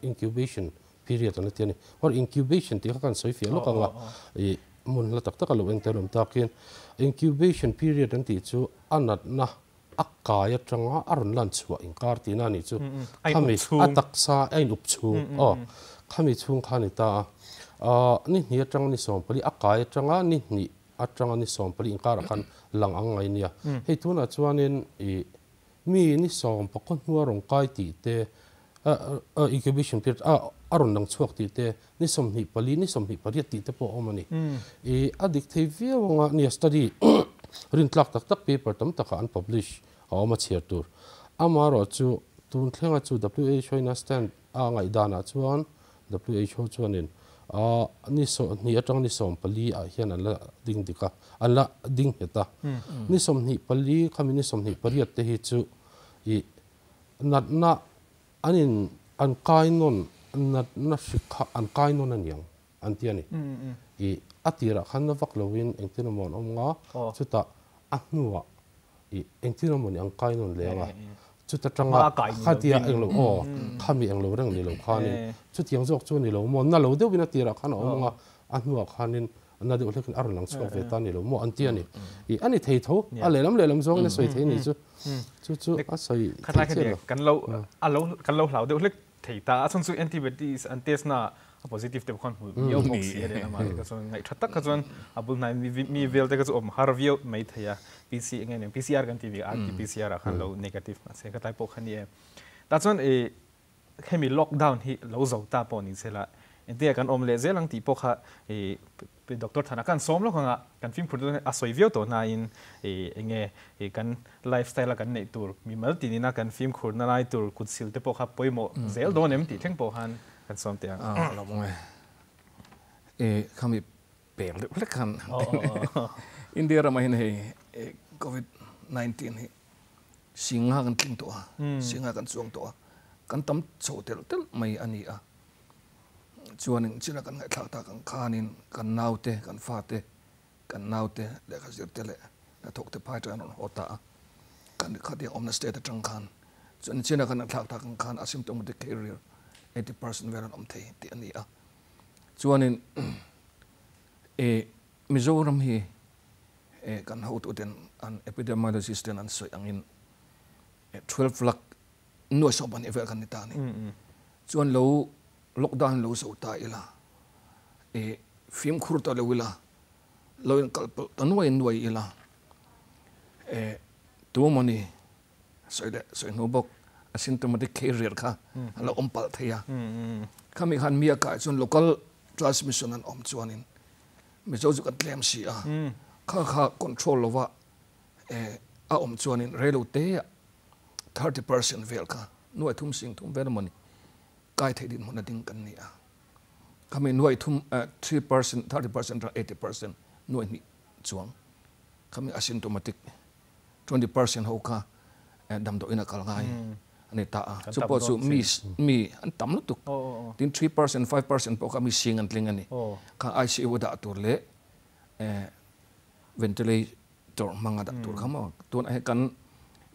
incubation period an tiani or incubation ti kan soi fi lo kanga e mun la tak tak lo eng terom takin incubation period an ti chu anat na akaya tanga arun lan chua in karti na ni chu khami atak sa ein up chung khami chung khani ta ni ni atang ni som pali akaya tanga ni atang ni som pali in kar kan lang angai nia hei tuna chuanin e mi ni som pakon nuarong kai ti te incubation period arun nang chuak ti te ni som ni pali ti te po omani e adik thei viawanga ni study rin tlak tak tak paper tam taka an publish awma chiar tur amaro chu tun thlenga chu WHO in stand ngai dana chuan WHO chuanin ni atang ni som pali a hian an la ding dika an la ding heta ni som ni pali khami ni som ni pariat te hi chu i nat na anin an kainon nat na shikha an kainon an yang an tiani i atira khanna vaklowin engtinamon omnga chuta ahnuwa i engtinamon ang kainon lenga chuta tanga khatia englo khami englo rang ni lo khani chutiang jok chu ni lo mo na lo deuina tira khana omnga ahnuwa khanin na de ulekin arun lang chwa ve ta ni lo mo an tiani i ani thei tho a lelam zong na soi thei ni chu a soi kan lo hlau de ulek thei ta achon chu antibodies an test na positive te khon mi o box ye na ma ka so ngai thatak ka chon abul nai mi vel te ka so har view mai thaya PCR kan tv RT-PCR khan lo negative ma se ka tai po khan ye ta chon e khemi lockdown hi lo zo ta po ni sela entia kan omle zelang ti po kha e doctor thana kan som lo khanga kan film phur a soi view to na in e kan lifestyle kan nei tur mi mal ti na kan film khur na nai tur kut sil te po kha poimo zel don em ti theng po han kan som te lo mo e khami pel le kan India ra mahin hei COVID-19 hi singa kan tling to singa kan chuang to kan tam chho tel mai ani a chuanin china kan ngai thak ta kan khanin kan naute kan fate kan naute le ka zir tele na thok te pai tan hota kan khati omna state atang khan chuan china kan thak ta kan khan asymptomatic carrier 80% veran omthei ti ani a chuanin e Mizoram hi kan hau tu den an epidemiologist den an soi angin 12 lakh no so ban ever kan ta ni chuan lo lockdown lo so ta ila e film khur ta lo ila lo in kalp tanwai nuai ila e tu moni soi no bok asymptomatic carrier kha lo ompal thaya kami khan mia ka chuan local transmission an om chuanin mizo ju kan claim si a kha control lova a om chuanin relo te 30% vel kha nuai thum sing thum ver mani kai thei din hona ding kan ni a kami nuai thum 3% 30% ra 80% nuai ni chuang kami asymptomatic 20% ho kha dam do ina kal ngai ani ta a suppose mi an tam lu tuk tin 3% 5% po kami sing an tling ani kha ICU da tur le ventilator manga da tur khama tun ai kan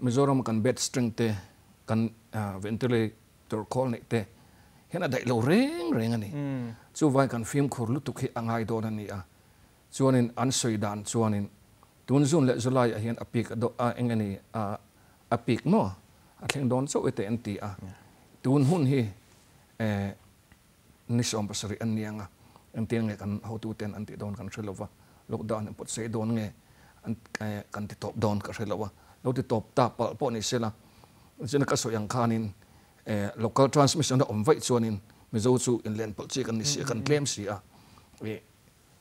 Mizoram kan bed strength te kan ventilator call ne te hena dai lo reng ani chu vai kan film khur lu tuk hi angai do ani a chuanin an soi dan chuanin tun zun le zulai a hian apik do a engani apik no a thleng don so ete anti a tun hun hi nisom pasari an nianga anti nge kan how to ten anti don kan threlova lockdown pot sei don nge kan ti top down ka threlova lo ti top ta pal po ni sela jena ka so yang khanin local transmission da omvai chuanin mizo chu inland pal chi kan ni si kan claim si a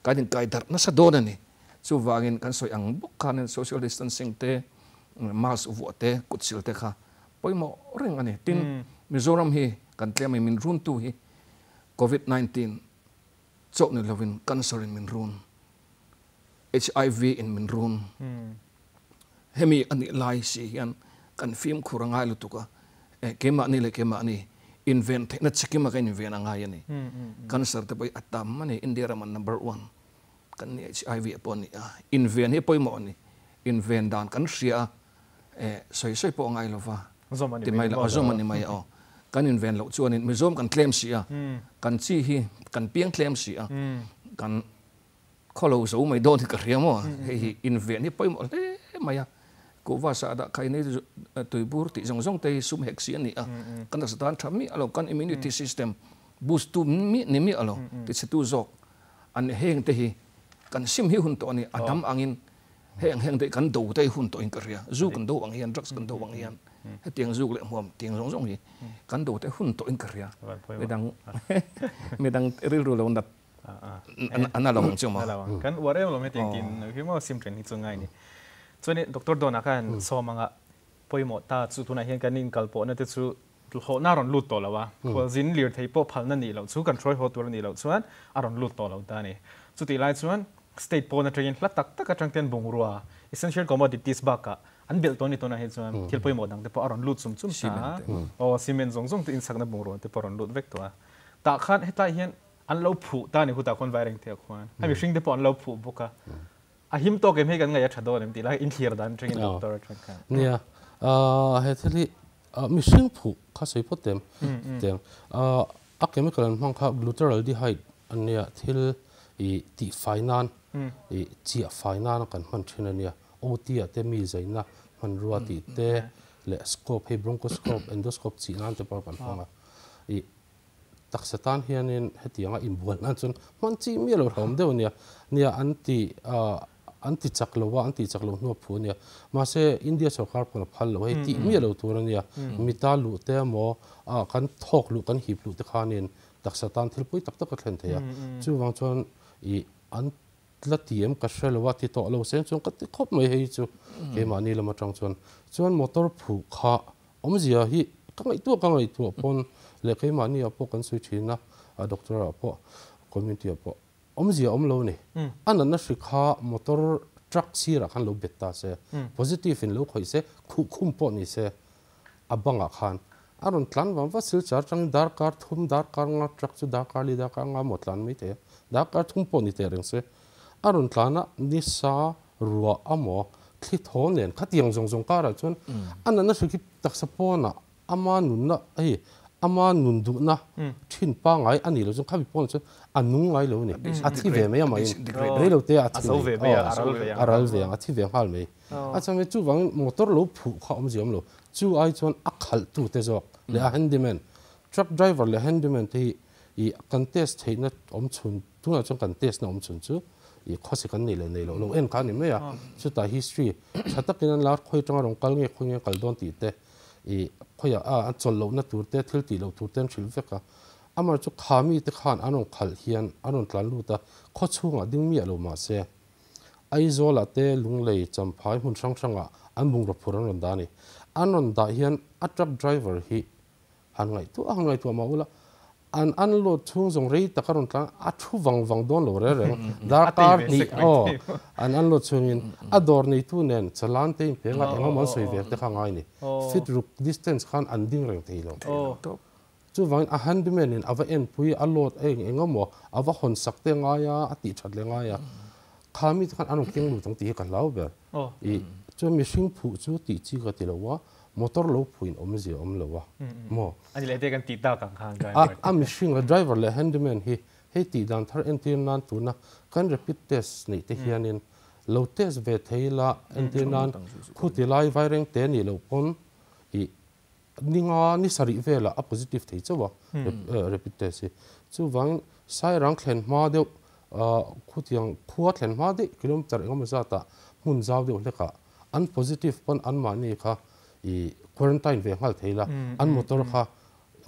kadin kai dar na sa don ani chu wangin kan so yang buk khanin social distancing te mask vo te kutsil te kha poimo reng ani tin Mizoram hi kan claim min run tu hi COVID-19 chok ni lovin cancer in min run HIV in min run hemi ani lai si hian kan film khurangai lu tuka kema ni invent na chikima kan invent angai ani cancer te pai atam mani India raman number 1 kan ni HIV upon ni invent he poimo ni invent dan kan ria soi po ngai lova ti mai la zomani mai kan invent lo chuan in Mizoram kan claim sia kan chi hi kan piang claim sia kan kholo so mai don ka riamo hi invent ni poi mo maya ko va sa da kai nei tuibur ti zong te sum hexi ani kan da stan thami alo kan immunity system boost tu mi ni mi alo ti setu zok an heng te hi kan sim hi hun to ani adam angin heng te kan do te hun to in karia zu kan do ang hian drugs kan do ang hian tiang zu le hom tiang zong hi kan do te hun to in karia medang ril ru lo ndat ana lo chung ma kan whatever lo me thinking hi mo sim tren hi chungai ni chone doctor dona kan so manga poimo ta chu tuna hian kanin kalpo na te chu ho na ron lut to lawa ko zin lir thei po phal na ni lo chu control ho tur ni lo chuan aron lut to lo ta ni chu ti lai chuan state po na train hla tak tak atang ten bung ruwa essential commodities ba ka an bel to ni to na he chuan thil poimo dang te po aron lut sum sa o cement zong te in sak na bung ruwa te po ron lut vek to ta khan hetlai hian an lo phu ta ni huta kon vai reng the khwan ha mi hring te po an lo phu boka a him to ke me kan ngai thado lem ti lai in clear dan train doctor train kan nia he thili mi hring phu kha sei potem teng a chemical an hmang kha glutaraldehyde ania thil I ti fainan I chia fainan kan man thina nia ot te mi zaina man ruwa ti te le scope he bronchoscope endoscope chi nan te par kan hanga I taksatan hianin hetianga imbuan an chun man chi mi lo rom deu nia anti chaklo no phu nia ma se India sarkar pon phal lo he ti mi lo tur nia mitalu te mo kan thok lu kan hip lu te khanin taksatan thilpui tak tak thlen theya chu wang chon I an tlatiam ka shelwa ti to lo sen chung ka ti khop mai hei chu ke mani lama tang chuan motor phu kha omzia hi ka ngai tu pon le ke mani apo kan sui thina a doctor apo community apo omzia omlo ni an na shikha motor truck sira khan lo betta se positive in lo khoi se khum po ni se abanga khan aron tlan wam va sil char chang dar kar thum dar kar nga truck chu dar kar li da ka nga motlan mi te dar kar thum po ni te reng se aron tlana ni sa ruwa amo thli thon len khatiang zong kara chun anana shiki tak sapona ama nun na ama nun du na thin pa ngai ani lo chung khabi pon chu anung ngai lo ni athi ve me ma in re lo te athi ve me aral ve athi ve hal me acha me chu wang motor lo phu kha om jiam lo chu ai chon akhal tu te zo le a handyman truck driver le handyman te I contest theina om chun tuna chon contest na om chun chu I khosi kan nei lo lo en kan ni me ya chu ta history thatakin an lar khoi tanga rong kal nge khoi nge kal don ti te I khoya a chol lo na tur te thil ti lo tur ten thil veka amar chu khami te khan anong khal hian anon tlan lu ta kho chunga ding mi lo ma se aizola te lunglei champhai hun sang an bung ro phuran ron da ni anon da hian a truck driver hi hangai tu maula an lo chung zong rei takaron tlang a thu wang don lo re dar kar ni an lo chungin ador nei tu nen chalan te penga engam an soi ver te khangai ni fit ruk distance khan an ding reng thei lo chu wang a handyman in ava en pui a lot engamo ava hon sakte nga ya ati thatle nga ya khami khan anong king lu tang ti kan lau ber I chu mi hring phu chu ti chi ka ti lo wa motor lo phuin omzi om lo wa mo ani le te kan ti ta kang khang ga a machine la driver le handyman hi he ti dan thar entin nan tu na kan repeat test ni te hianin lo test ve theila entin nan khuti lai wiring te ni lo pon I ninga ni sari vela a positive thei chawa repeat test chu wang sai rang thlen ma de khutiang khuwa thlen ma de kilometer engam za ta hun zaw de leka an positive pon an ma ni kha I quarantine ve hal theila an motor kha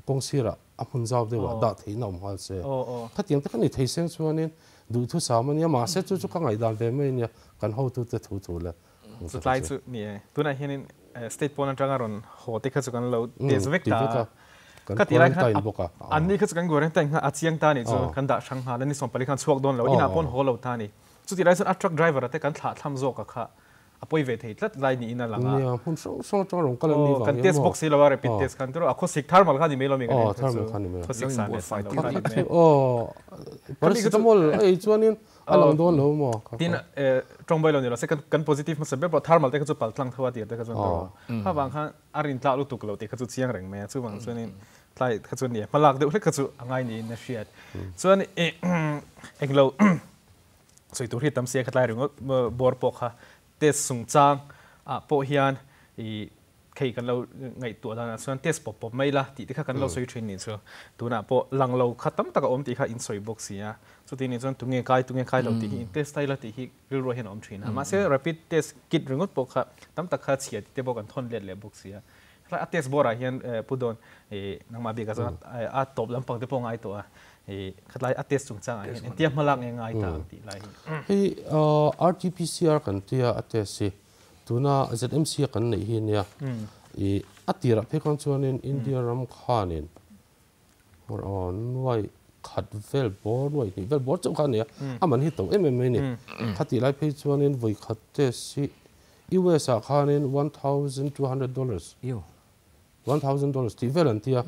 kongsira a hun zaw de wa da theina om hal se khatiang te khani thei seng chuanin du thu samania ma se chu ka ngai dan ve me nia kan ho tu te thu le chu tlai chu ni tuna hianin state pon atanga ron ho te kha chu kan lo des vek ta ka ti lai khan an ni kha chu kan goren ta nga achiang ta ni chu kan da sang ha ni som pali khan chuak don lo ina pon ho lo ta ni chu ti lai chu a truck driver ate kan thla tham zo ka kha apoi ve thei tlat lai ni ina langa nia hun so rong kal ni wa kan test box hi lawa repeat test kan tro akho sik thermal khan ni melo mi kan thermal khan ni me kho sik san paracetamol ai chuanin alang don lo mo tin trombai lo ni lo second kan positive ma sabe pro thermal te ka chu pal tlang thawa ti te ka chu ha wang khan arin tla lu tuk lo te ka chu chiang reng me chu wang chuanin lại khát chuan nè mà lạc được hết khát chu angai ni na shiat chuan anh lâu soi tur hi tam se khát lại rồi bor pok ha test sung chang po hian khi kan lo ngai tu da chuan test pop mai la ti kha kan lo soi train ni chu tu na po lang lo khatam taka om ti kha in soi box ya chu ti ni chuan tunge kai lo ti hi test style la ti hi ril ro hen om train ma se rapid test kit ringot po kha tam tak kha chia ti te bo kan thon le box ya la test bora hian pudon nang ma bi ka chuan a top lam pang te po ngai to khat lai test chung chang hian ti malak ngai ta ti lai hi RT-PCR kan tia test si tuna ZMC kan nei hi nia atira phekon chuanin India ram khanin or on wai khat vel bor wai ni vel bor chu khan nia aman hi to ni khati lai phe chuanin voi khat te si US a khanin $1,200 yo $1,000 ti vel an tia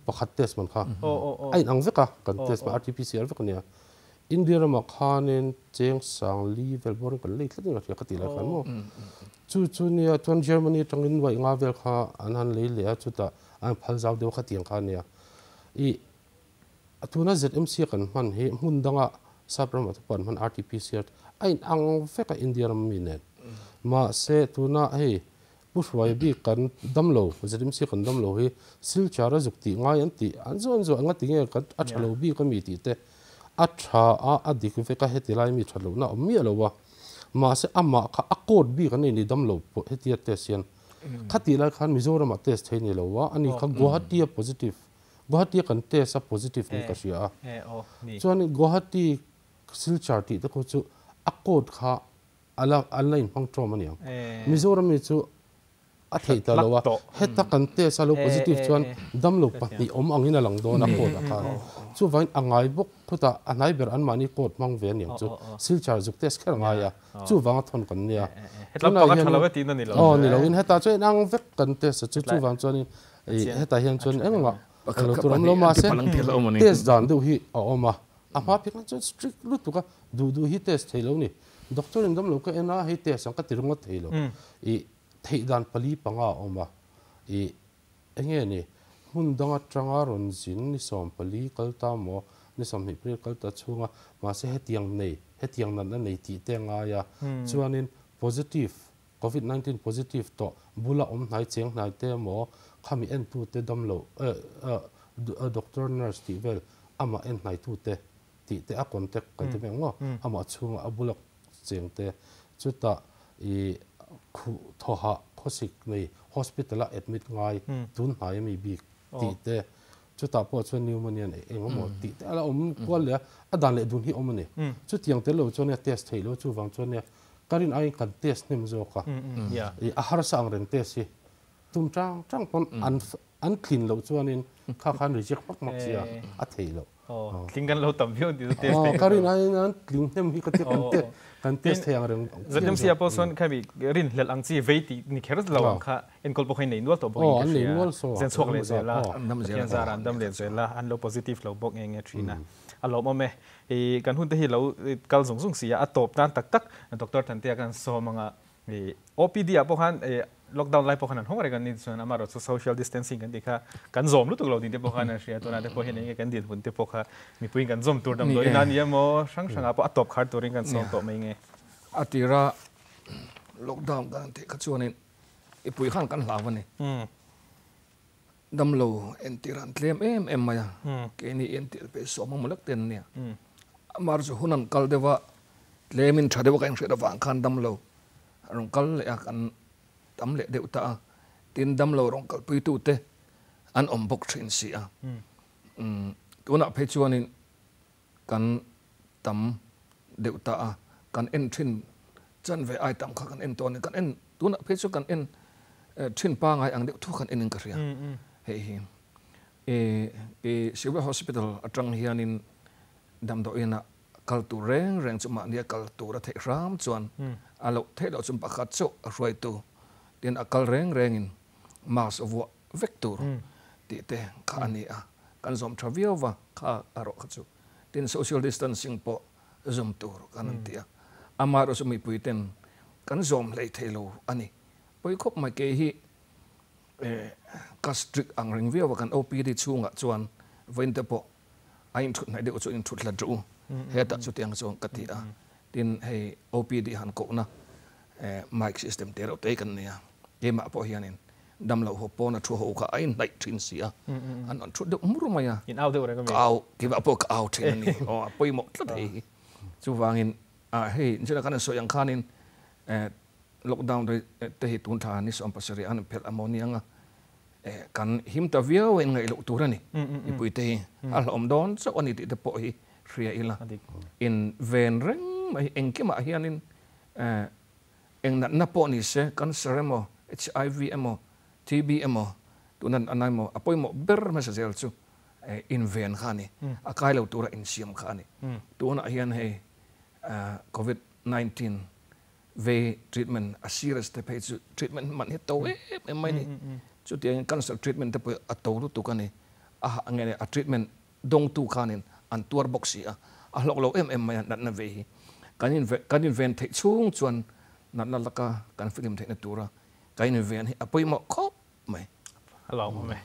pakhat test man kha ai ang veka kan test ma RT-PCR vek nia India ram khanin cheng sang li vel bor kan lei thladin a khati lai khan mo chu nia tuan Germany tangin wai nga vel kha anan lei le chu ta an phal zaw deu kha tiang kha nia atuna ZMC kan man he mun danga sabram atpan man RT-PCR ai ang feka India ram minen ma se tuna he pushwai bi kan damlo ZMC kan damlo he silchara zukti nga yan ti anzon zo anga tinge kan achalo bi ka mi ti te acha a dik feka hetilai mi thalo na mi alowa mà sẽ ama kha akod bi kan ni damlo po hetia test yan khati la khan Mizoram test thei ni lowa ani kha Guwahati kan test a positive ni ka sia chuan Guwahati silchar ti ta ko chu akod kha ala online phang trom ani Mizoram ni chu a thei ta lowa heta kan test a lo positive chuan damlo pahni om angina lang do na ko da kha chu vain angai bok khuta anai ber an mani kot mang ve niang chu silchar zuk test khar nga ya chu wang thon kan nia hetlam pa ka thalawa ti na ni lo ni lo in heta chu nang vek kan test chu wang chuan heta hian chuan enga lo turam lo ma se test dan du hi oma ama pi kan chu strict lu tu ka du hi test thei lo ni doctor in dam lo ka ena hi test ang ka tirunga thei lo thei dan pali panga oma enge ni hun danga tranga ron zin ni som pali kalta mo ni som hi pre kalta chunga ma se hetiang nan nei ti te nga ya chuanin positive COVID-19 positive to bula nai cheng nai te mo khami en tu te damlo doctor nurse ti vel ama en nai tu te ti te a contact ka te ngo ama chunga abulak cheng te chuta khu thoha khosik nei hospital admit ngai tun hai mi bi ti te chuta po chuan pneumonia engmo ti te ala kwal le adan le dun hi omani chu tiang te lo chuan test thei lo chu wang chuan karin ai kan test nim zo ka a har sang ren test si tum chang pon an clean lo chuanin kha khan reject mak chia a thei lo tlingan lo tam hiu ti test karin ai an clean hem hi ka te kan test thei ang ren zatem sia po son khabi rin hlel ang chi veiti ni kheras lo kha en kol po khain nei nol to bo ni nol so zen sok le zela kian za ran dam le zela an lo positive lo bok nge thina alo mo me kan hun te hi lo kal zung zung sia atop tan tak tak doctor than te kan so manga OPD a po khan lockdown lai po khan hong re kan ni chuan amaro social distancing kan dikha kan zom lu tu lo din te po khan ria to na te po hen nge kan din hun te po kha mi puin kan zom tur dam lo ina ni mo sang a po atop khar turin kan som to mai nge atira lockdown kan te khachuanin ipui khan kan hlawani damlo entiran tlem em maya ke ni entil pe so mamulak ten nia amar chu hunan kal dewa tlemin thadewa kan sheda wang khan damlo rong kal le kan tam le deuta tin damlo rong kal pui tu te an ombok thin si a tuna phe chuanin kan tam deuta kan en thin chan ve ai tam kha kan en ton kan en tuna phe chu kan en thin pa ngai ang de thu kan en ka ria Civil Hospital atang hianin dam do ina kaltu reng chuma nia kaltu ra the ram chuan alo the lo chum pakhat chu roi tu tin akal reng in mass of vector ti te kha ani a kan zom travia wa kha aro khachu tin social distancing po zoom tur kan tia amaro sumi puiten kan zom lei thelo ani poi khop ma ke hi ka strict ang ring view kan OPD chunga chuan vein te po ain thut nai de chu in thut la dru he ta chu tiang chong kati a tin hei OPD han ko na mic system te ro te kan nia ke ma po hianin dam lo ho po na thu ho ka ain nai thin sia an an thu de mur ma ya in out de ko au ke ba po ka out thin ni o poi mo tla dei chu wangin hei chuna kan so yang khanin lockdown te hi tun tha ni som pasari an pel ammonia nga kan him ta viau en ngai lo turani ipui te al om don so oni ti te po hi ria ila in ven reng mai engke ma hianin eng na po ni se kan seremo HIV emo TB emo tunan anai mo apoi mo ber ma sa zel chu in ven khani akai lo tura in siam khani tuna hian he COVID 19 về treatment a serious te page treatment man he to mai ni chu tiang cancer treatment te a to lu tu kan ni a ngene a treatment dong tu khanin an tur boxi a lok lo mai na ve hi kanin ven the chung chuan na laka kan film the na tura kain ven hi apoi mo khop mai alo mai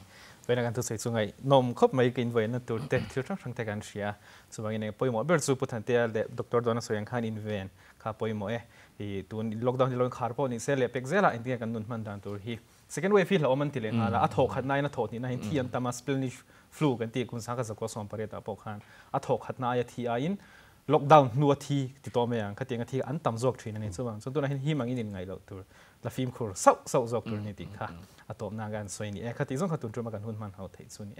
về năng tu sei chungai nom khop mai kin ve na tur te thil thang thang te kan sia chuwang ine poi mo ber chu puthan te de doctor dona soyang khan in ven kha poi mo i tun lockdown ni lon khar po ni se le pek zela india kan nun man dan tur hi second wave hi la oman ti le ngala a thok khat nai na thot ni na hin thiam tama spanish flu kan ti kun sa ka zakwa som pare ta po khan a thok khat na ya thi a in lockdown nuwa thi ti to me yang khatinga thi an tam jok thin ani chuwang chu tuna hin hi mangin in ngai lo tur la film khur sau jok tur ni ti kha atop na gan soi ni khati jong khatun tuma kan hun man hau thei chu ni